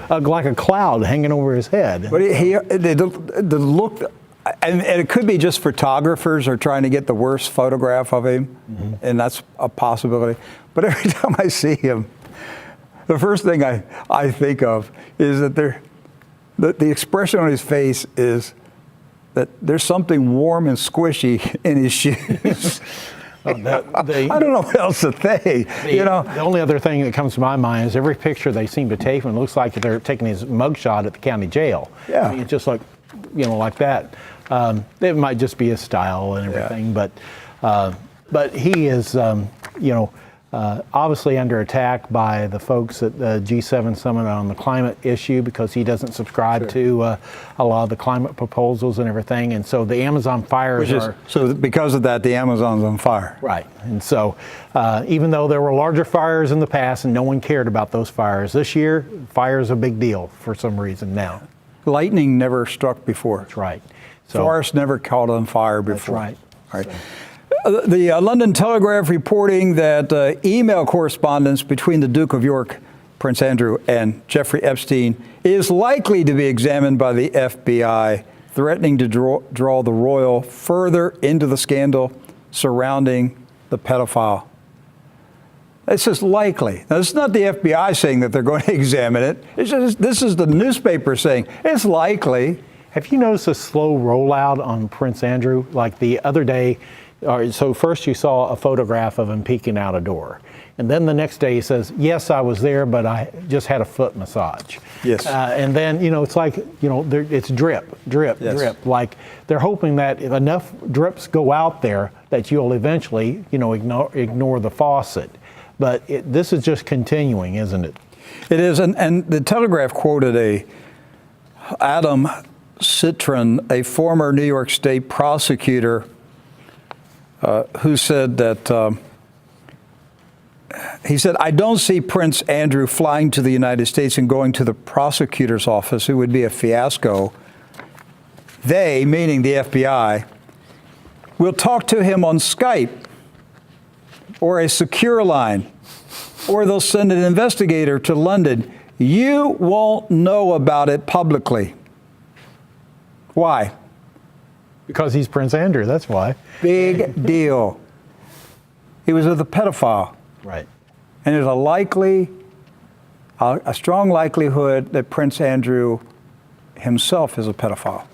like a cloud hanging over his head. But the look, and it could be just photographers are trying to get the worst photograph of him, and that's a possibility. But every time I see him, the first thing I think of is that the expression on his face is that there's something warm and squishy in his shoes. I don't know what else to say. The only other thing that comes to my mind is every picture they seem to take, and it looks like they're taking his mugshot at the county jail. Yeah. I mean, it's just like, like that. It might just be his style and everything, but he is, obviously under attack by the folks at the G7 summit on the climate issue because he doesn't subscribe to a lot of the climate proposals and everything. And so the Amazon fires So because of that, the Amazon's on fire. Right. And so even though there were larger fires in the past and no one cared about those fires, this year, fire is a big deal for some reason now. Lightning never struck before. That's right. Forest never caught on fire before. That's right. All right. The London Telegraph reporting that email correspondence between the Duke of York, Prince Andrew, and Jeffrey Epstein is likely to be examined by the FBI, threatening to draw the royal further into the scandal surrounding the pedophile. It's just likely. Now, it's not the FBI saying that they're going to examine it. This is the newspaper saying it's likely. Have you noticed a slow rollout on Prince Andrew? Like the other day, so first you saw a photograph of him peeking out a door. And then the next day he says, yes, I was there, but I just had a foot massage. Yes. And then, it's like, it's drip, drip. Like they're hoping that if enough drips go out there that you'll eventually, ignore the faucet. But this is just continuing, isn't it? It is. And the Telegraph quoted Adam Citron, a former New York State prosecutor, who said that, he said, I don't see Prince Andrew flying to the United States and going to the prosecutor's office. It would be a fiasco. They, meaning the FBI, will talk to him on Skype or a secure line, or they'll send an investigator to London. You won't know about it publicly. Why? Because he's Prince Andrew, that's why. Big deal. He was with a pedophile. Right. And there's a strong likelihood that Prince Andrew himself is a pedophile.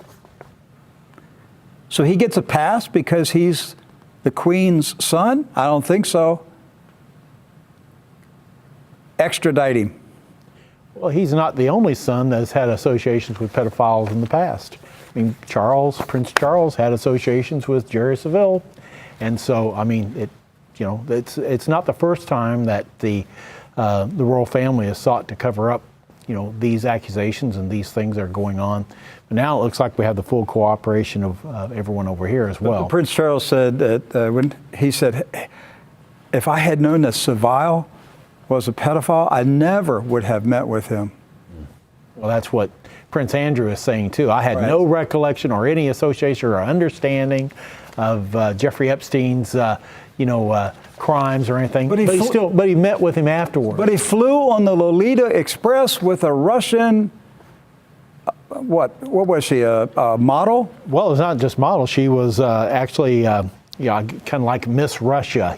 So he gets a pass because he's the Queen's son? I don't think so. Extradite him. Well, he's not the only son that's had associations with pedophiles in the past. I mean, Prince Charles had associations with Jerry Saville. And so, I mean, it's not the first time that the royal family has sought to cover up, these accusations and these things that are going on. But now it looks like we have the full cooperation of everyone over here as well. But Prince Charles said that when he said, if I had known that Saville was a pedophile, I never would have met with him. Well, that's what Prince Andrew is saying too. I had no recollection or any association or understanding of Jeffrey Epstein's, crimes or anything. But he met with him afterwards. But he flew on the Lolita Express with a Russian. What was she? A model? Well, it's not just model. She was actually, kind of like Miss Russia,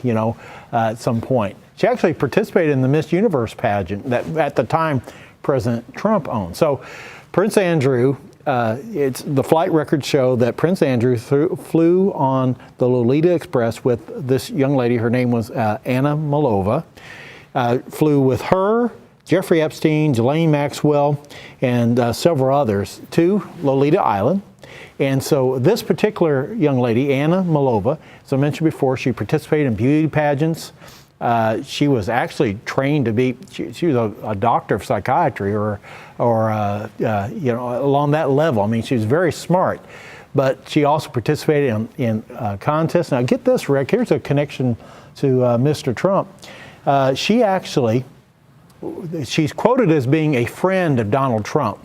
at some point. She actually participated in the Miss Universe pageant that at the time President Trump owned. So Prince Andrew, the flight records show that Prince Andrew flew on the Lolita Express with this young lady. Her name was Anna Malova. Flew with her, Jeffrey Epstein, Ghislaine Maxwell, and several others to Lolita Island. And so this particular young lady, Anna Malova, as I mentioned before, she participated in beauty pageants. She was actually trained to be, she was a doctor of psychiatry or along that level. I mean, she was very smart, but she also participated in contests. Now get this, Rick, here's a connection to Mr. Trump. She's quoted as being a friend of Donald Trump.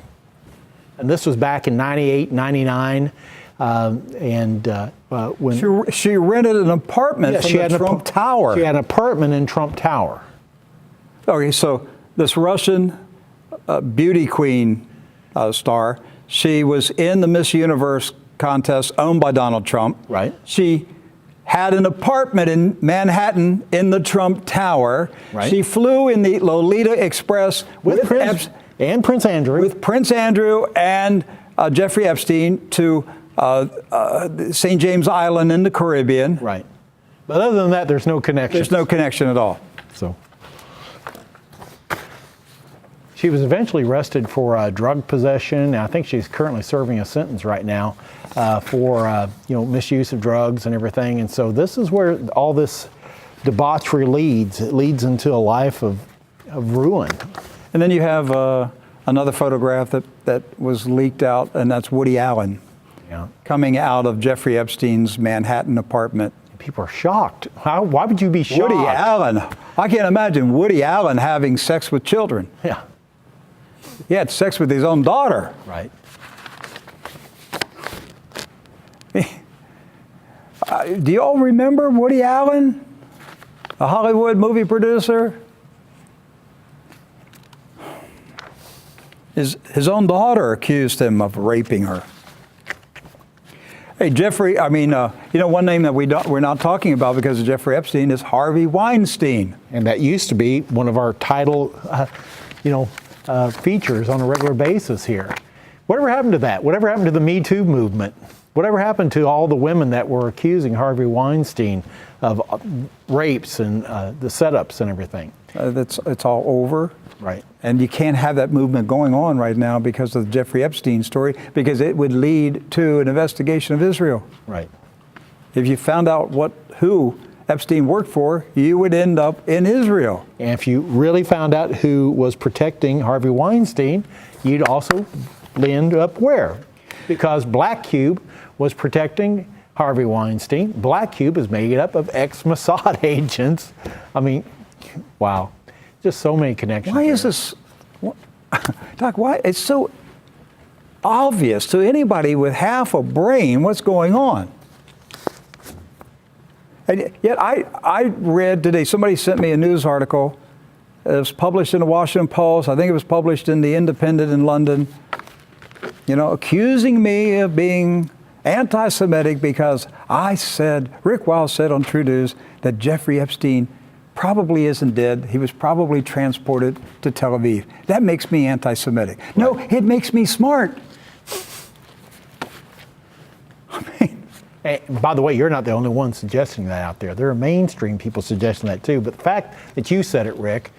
And this was back in 98, 99. When she rented an apartment from the Trump Tower. She had an apartment in Trump Tower. Okay, so this Russian beauty queen star, she was in the Miss Universe contest owned by Donald Trump. Right. She had an apartment in Manhattan in the Trump Tower. Right. She flew in the Lolita Express with Prince Andrew. With Prince Andrew and Jeffrey Epstein to St. James Island in the Caribbean. Right. But other than that, there's no connection. There's no connection at all. So she was eventually arrested for drug possession. I think she's currently serving a sentence right now for misuse of drugs and everything. And so this is where all this debauchery leads. It leads into a life of ruin. And then you have another photograph that was leaked out, and that's Woody Allen coming out of Jeffrey Epstein's Manhattan apartment. People are shocked. Why would you be shocked? Woody Allen. I can't imagine Woody Allen having sex with children. Yeah. He had sex with his own daughter. Right. Do you all remember Woody Allen, a Hollywood movie producer? His own daughter accused him of raping her. Hey, Jeffrey, one name that we're not talking about because of Jeffrey Epstein is Harvey Weinstein. And that used to be one of our title, features on a regular basis here. Whatever happened to that? Whatever happened to the Me Too movement? Whatever happened to all the women that were accusing Harvey Weinstein of rapes and the setups and everything? It's all over. Right. And you can't have that movement going on right now because of the Jeffrey Epstein story, because it would lead to an investigation of Israel. Right. If you found out who Epstein worked for, you would end up in Israel. And if you really found out who was protecting Harvey Weinstein, you'd also end up where? Because Black Cube was protecting Harvey Weinstein. Black Cube is made up of ex-Mossad agents. I mean, wow. Just so many connections. Why is this, Doc, why? It's so obvious to anybody with half a brain what's going on. And yet I read today, somebody sent me a news article. It was published in the Washington Post. I think it was published in the Independent in London, accusing me of being anti-Semitic because Rick Wiles said on True News that Jeffrey Epstein probably isn't dead. He was probably transported to Tel Aviv. That makes me anti-Semitic. Right. No, it makes me smart. Hey, by the way, you're not the only one suggesting that out there. There are mainstream people suggesting that too. But the fact that you said it, Rick,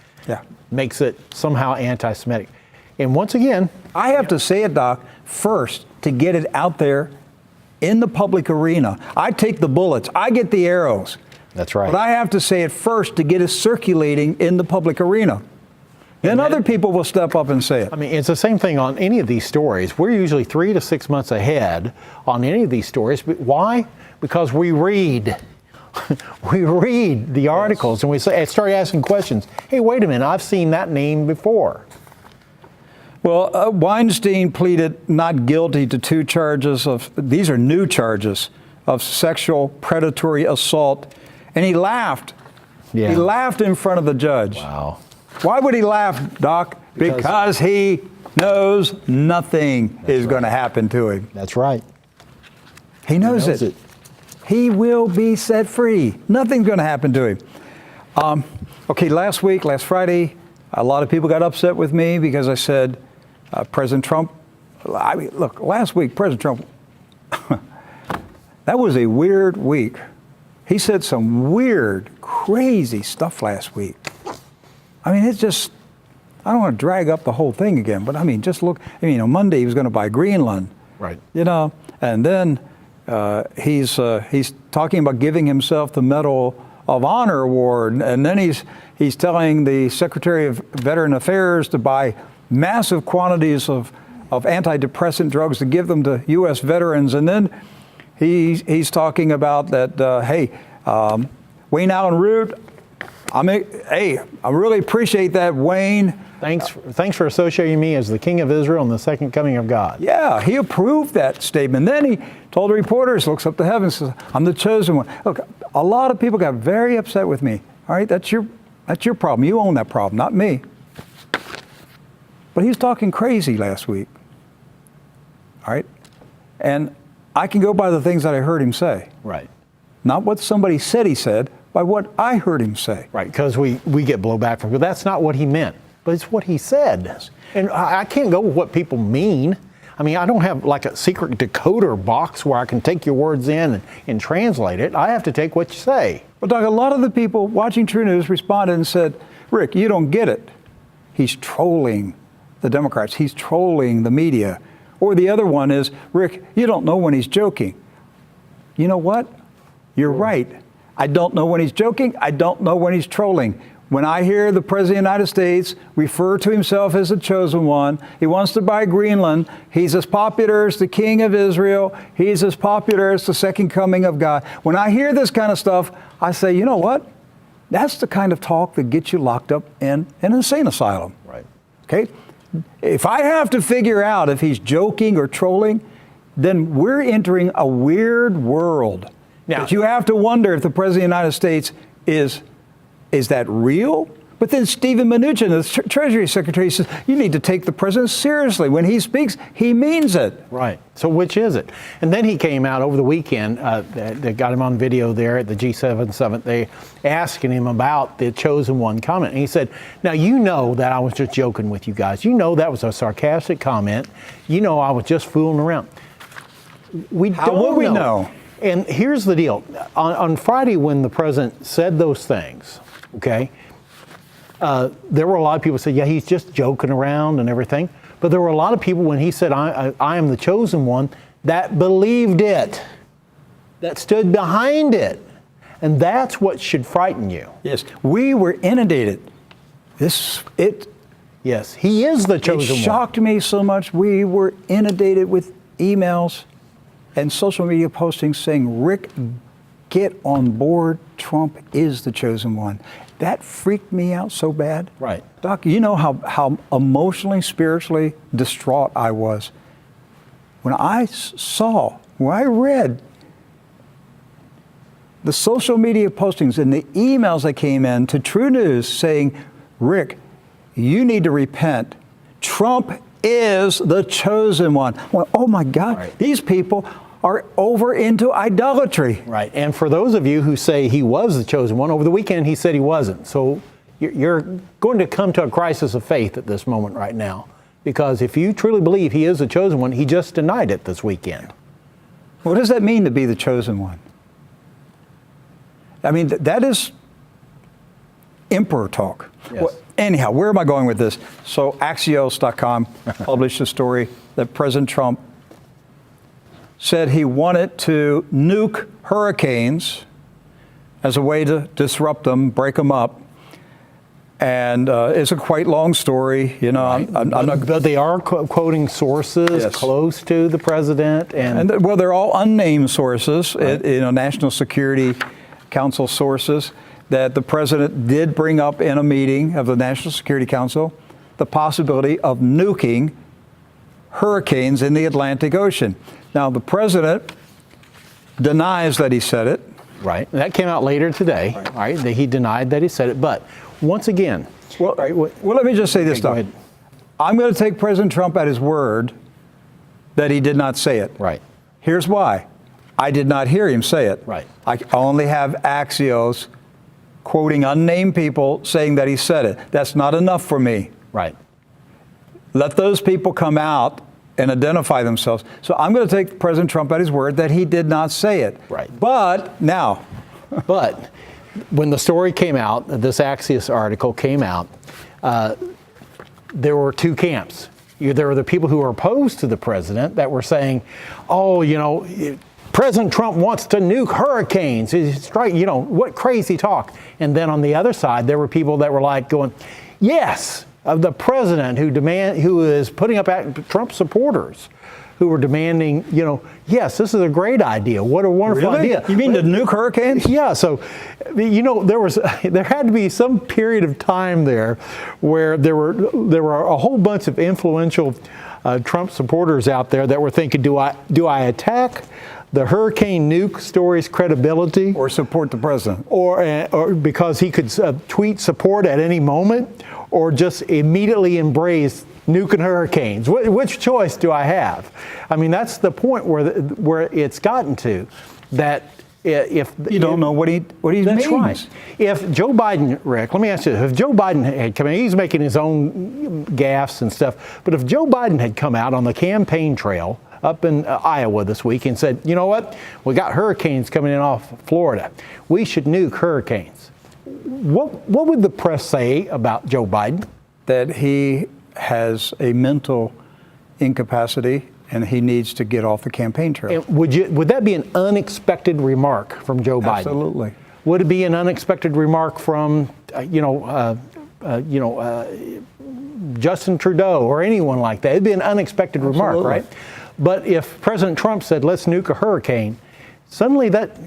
makes it somehow anti-Semitic. And once again, I have to say it, Doc, first to get it out there in the public arena. I take the bullets. I get the arrows. That's right. But I have to say it first to get it circulating in the public arena. Then other people will step up and say it. I mean, it's the same thing on any of these stories. We're usually 3 to 6 months ahead on any of these stories. But why? Because we read. We read the articles and we start asking questions. Hey, wait a minute, I've seen that name before. Well, Weinstein pleaded not guilty to 2 charges these are new charges, of sexual predatory assault. And he laughed. Yeah. He laughed in front of the judge. Wow. Why would he laugh, Doc? Because he knows nothing is going to happen to him. That's right. He knows it. He will be set free. Nothing's going to happen to him. Last Friday, a lot of people got upset with me because I said President Trump, last week, President Trump, that was a weird week. He said some weird, crazy stuff last week. I mean, it's just, I don't want to drag up the whole thing again, but I mean, just look, on Monday he was going to buy Greenland. Right. And then he's talking about giving himself the Medal of Honor award, and then he's telling the Secretary of Veteran Affairs to buy massive quantities of antidepressant drugs to give them to U.S. veterans, and then he's talking about that, Wayne Allen Root, I really appreciate that, Wayne. Thanks for associating me as the King of Israel and the second coming of God. Yeah, he approved that statement. Then he told the reporters, looks up to heaven, says, I'm the chosen one. Look, a lot of people got very upset with me. All right, that's your problem. You own that problem, not me. But he was talking crazy last week. All right? And I can go by the things that I heard him say. Right. Not what somebody said he said, by what I heard him say. Right, because we get blowback from, but that's not what he meant. But it's what he said. And I can't go with what people mean. I mean, I don't have like a secret decoder box where I can take your words in and translate it. I have to take what you say. Well, Doc, a lot of the people watching True News responded and said, Rick, you don't get it. He's trolling the Democrats. He's trolling the media. Or the other one is, Rick, you don't know when he's joking. You know what? You're right. I don't know when he's joking. I don't know when he's trolling. When I hear the President of the United States refer to himself as the chosen one, he wants to buy Greenland, he's as popular as the King of Israel, he's as popular as the second coming of God. When I hear this kind of stuff, I say, you know what? That's the kind of talk that gets you locked up in an insane asylum. Right. Okay? If I have to figure out if he's joking or trolling, then we're entering a weird world. Now, but you have to wonder if the President of the United States is that real? But then Stephen Mnuchin, the Treasury Secretary, says you need to take the president seriously. When he speaks, he means it. Right. So which is it? And then he came out over the weekend. They got him on video there at the G7 summit. They asking him about the chosen one comment. And he said, now, you know that I was just joking with you guys. You know that was a sarcastic comment. You know I was just fooling around. How would we know? And here's the deal. On Friday, when the president said those things, okay, there were a lot of people who said, yeah, he's just joking around and everything. But there were a lot of people, when he said, I am the chosen one, that believed it, that stood behind it. And that's what should frighten you. Yes, we were inundated. Yes, he is the chosen one. It shocked me so much. We were inundated with emails and social media postings saying, Rick, get on board. Trump is the chosen one. That freaked me out so bad. Right. Doc, you know how emotionally, spiritually distraught I was when I read the social media postings and the emails that came in to True News saying, Rick, you need to repent. Trump is the chosen one. Well, oh my God, right. These people are over into idolatry. Right. And for those of you who say he was the chosen one, over the weekend he said he wasn't. So you're going to come to a crisis of faith at this moment right now. Because if you truly believe he is the chosen one, he just denied it this weekend. What does that mean to be the chosen one? I mean, that is emperor talk. Yes. Well, anyhow, where am I going with this? So Axios.com published a story that President Trump said he wanted to nuke hurricanes as a way to disrupt them, break them up. And it's a quite long story, you know. Right. But they are quoting sources yes. close to the president, and well, they're all unnamed sources, right. National Security Council sources that the president did bring up in a meeting of the National Security Council the possibility of nuking hurricanes in the Atlantic Ocean. Now, the president denies that he said it. Right. And that came out later today. Right. He denied that he said it. But once again, well, let me just say this stuff. I'm going to take President Trump at his word that he did not say it. Right. Here's why. I did not hear him say it. Right. I only have Axios quoting unnamed people saying that he said it. That's not enough for me. Right. Let those people come out and identify themselves. So I'm going to take President Trump at his word that he did not say it. Right. But now. But when the story came out, this Axios article came out, there were two camps. There were the people who were opposed to the president that were saying, oh, you know, President Trump wants to nuke hurricanes. It's right, you know, what crazy talk. And then on the other side, there were people that were like going, yes, the president who is putting up Trump supporters who were demanding, you know, yes, this is a great idea. What a wonderful idea. You mean to nuke hurricanes? Yeah. So, you know, there had to be some period of time there where there were a whole bunch of influential Trump supporters out there that were thinking, do I attack the hurricane nuke story's credibility, or support the president, or because he could tweet support at any moment, or just immediately embrace nuking hurricanes? Which choice do I have? I mean, that's the point where it's gotten to, that if you don't know what he means. That's right. If Joe Biden, Rick, let me ask you, if Joe Biden had come in, he's making his own gaffes and stuff, but if Joe Biden had come out on the campaign trail up in Iowa this week and said, you know what, we got hurricanes coming in off Florida. We should nuke hurricanes. What would the press say about Joe Biden? That he has a mental incapacity and he needs to get off the campaign trail. And would that be an unexpected remark from Joe Biden? Absolutely. Would it be an unexpected remark from, Justin Trudeau or anyone like that? It'd be an unexpected remark, right? But if President Trump said, let's nuke a hurricane, suddenly that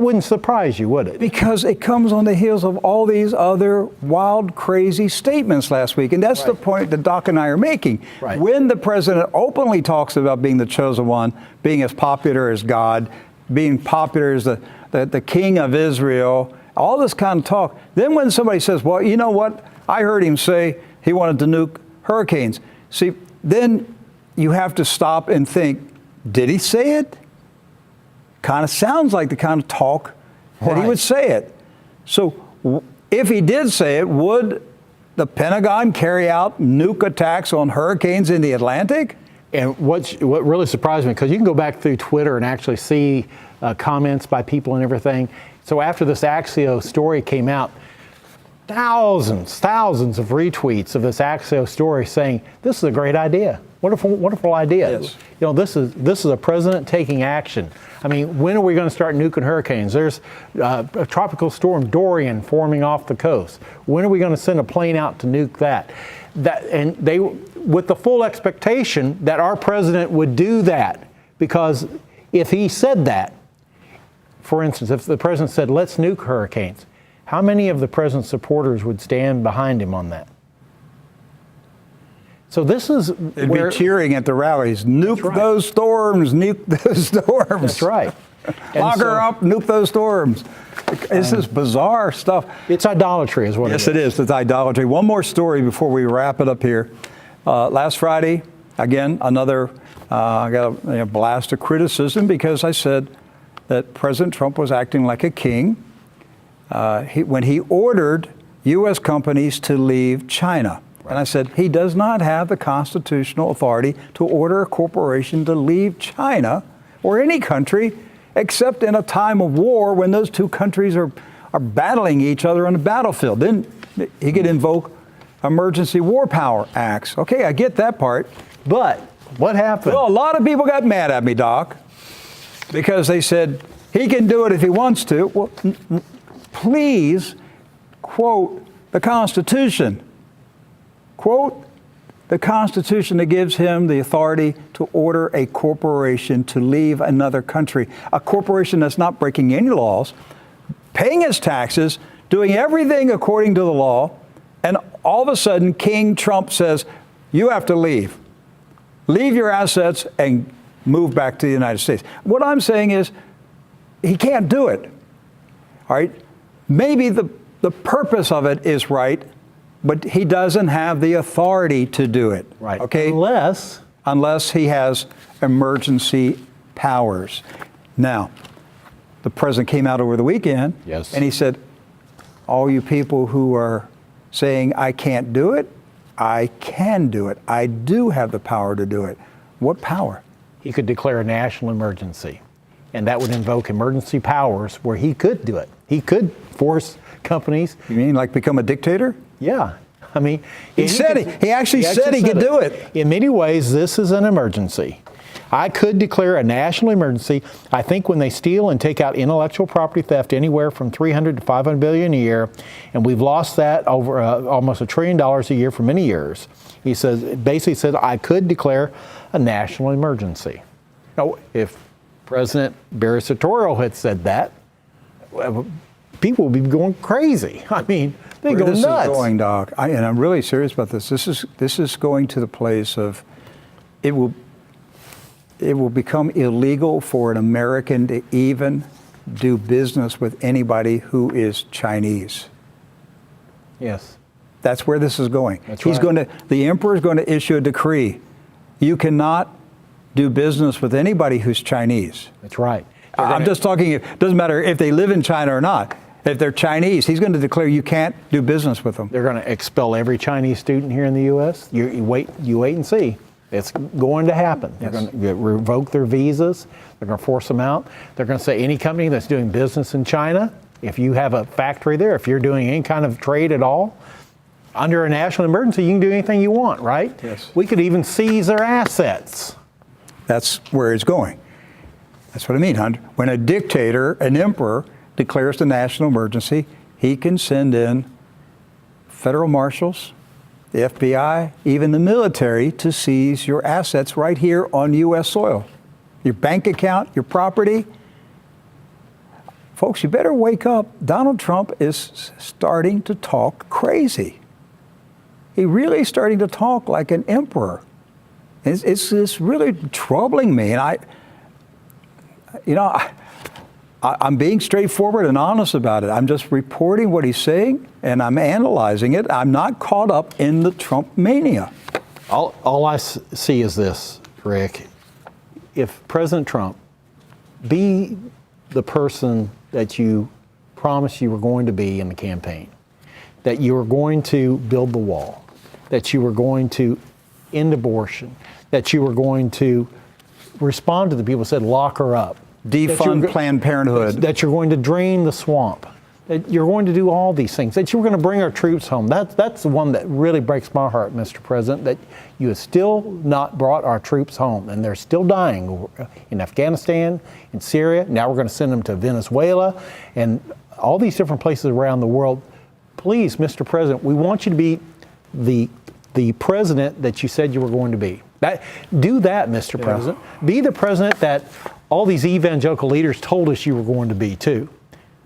wouldn't surprise you, would it? Because it comes on the heels of all these other wild, crazy statements last week. And that's the point that Doc and I are making. Right. When the president openly talks about being the chosen one, being as popular as God, being popular as the king of Israel, all this kind of talk, then when somebody says, well, you know what? I heard him say he wanted to nuke hurricanes. See, then you have to stop and think, did he say it? Kind of sounds like the kind of talk that he would say it. So if he did say it, would the Pentagon carry out nuke attacks on hurricanes in the Atlantic? And what really surprised me, because you can go back through Twitter and actually see comments by people and everything. So after this Axios story came out, thousands of retweets of this Axios story saying, this is a great idea. Wonderful idea. Yes. You know, this is a president taking action. I mean, when are we going to start nuking hurricanes? There's a tropical storm Dorian forming off the coast. When are we going to send a plane out to nuke that? And they, with the full expectation that our president would do that, because if he said that, for instance, if the president said, let's nuke hurricanes, how many of the president's supporters would stand behind him on that? So this is They'd be cheering at the rallies. Nuke those storms, nuke those storms. That's right. Lock her up, nuke those storms. This is bizarre stuff. It's idolatry is what it is. Yes, it is. It's idolatry. One more story before we wrap it up here. Last Friday, again, another, I got a blast of criticism because I said that President Trump was acting like a king when he ordered U.S. companies to leave China. And I said, he does not have the constitutional authority to order a corporation to leave China or any country except in a time of war when those two countries are battling each other on the battlefield. Then he could invoke emergency war power acts. Okay, I get that part. But what happened? Well, a lot of people got mad at me, Doc, because they said he can do it if he wants to. Well, please quote the Constitution. Quote the Constitution that gives him the authority to order a corporation to leave another country. A corporation that's not breaking any laws, paying its taxes, doing everything according to the law, and all of a sudden King Trump says, you have to leave. Leave your assets and move back to the United States. What I'm saying is he can't do it. All right? Maybe the purpose of it is right, but he doesn't have the authority to do it. Right. Okay? Unless he has emergency powers. Now, the president came out over the weekend and he said, all you people who are saying I can't do it, I can do it. I do have the power to do it. What power? He could declare a national emergency, and that would invoke emergency powers where he could do it. He could force companies. You mean like become a dictator? Yeah. I mean, he actually said he could do it. In many ways, this is an emergency. I could declare a national emergency. I think when they steal and take out intellectual property theft anywhere from $300 to $500 billion a year, and we've lost that over almost $1 trillion a year for many years, he basically said, I could declare a national emergency. Now, if President Barry Soetoro had said that, people would be going crazy. I mean, they go nuts. This is going, Doc, and I'm really serious about this. This is going to the place of it will become illegal for an American to even do business with anybody who is Chinese. Yes. That's where this is going. That's right. The emperor is going to issue a decree. You cannot do business with anybody who's Chinese. That's right. I'm just talking, it doesn't matter if they live in China or not. If they're Chinese, he's going to declare you can't do business with them. They're going to expel every Chinese student here in the U.S. You wait and see. It's going to happen. They're going to revoke their visas. They're going to force them out. They're going to say any company that's doing business in China, if you have a factory there, if you're doing any kind of trade at all, under a national emergency, you can do anything you want, right? Yes. We could even seize their assets. That's where it's going. That's what I mean, Hunter. When a dictator, an emperor, declares the national emergency, he can send in federal marshals, the FBI, even the military to seize your assets right here on U.S. soil. Your bank account, your property. Folks, you better wake up. Donald Trump is starting to talk crazy. He's really starting to talk like an emperor. It's really troubling me. And I'm being straightforward and honest about it. I'm just reporting what he's saying, and I'm analyzing it. I'm not caught up in the Trump mania. All I see is this, Rick. If President Trump be the person that you promised you were going to be in the campaign, that you were going to build the wall, that you were going to end abortion, that you were going to respond to the people who said, lock her up. Defund Planned Parenthood. That you're going to drain the swamp. That you're going to do all these things. That you were going to bring our troops home. That's the one that really breaks my heart, Mr. President, that you have still not brought our troops home. And they're still dying in Afghanistan, in Syria. Now we're going to send them to Venezuela and all these different places around the world. Please, Mr. President, we want you to be the president that you said you were going to be. Do that, Mr. President. Be the president that all these evangelical leaders told us you were going to be too.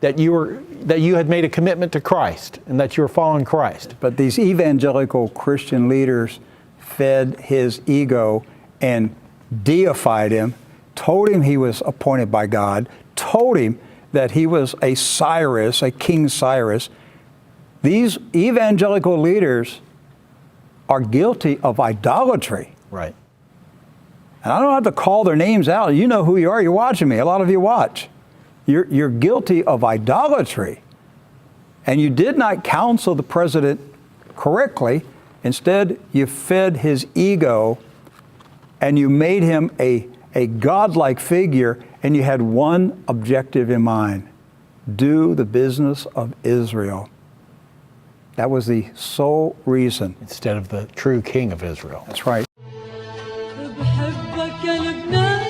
That you had made a commitment to Christ and that you were following Christ. But these evangelical Christian leaders fed his ego and deified him, told him he was appointed by God, told him that he was a Cyrus, a King Cyrus. These evangelical leaders are guilty of idolatry. Right. And I don't have to call their names out. You know who you are. You're watching me. A lot of you watch. You're guilty of idolatry. And you did not counsel the president correctly. Instead, you fed his ego and you made him a godlike figure, and you had one objective in mind: do the business of Israel. That was the sole reason. Instead of the true king of Israel. That's right. بحبك يا لبنان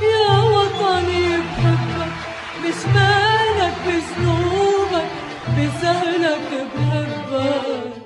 يا وطني بحبك مش مالك بذنوبك بسهلك بحبك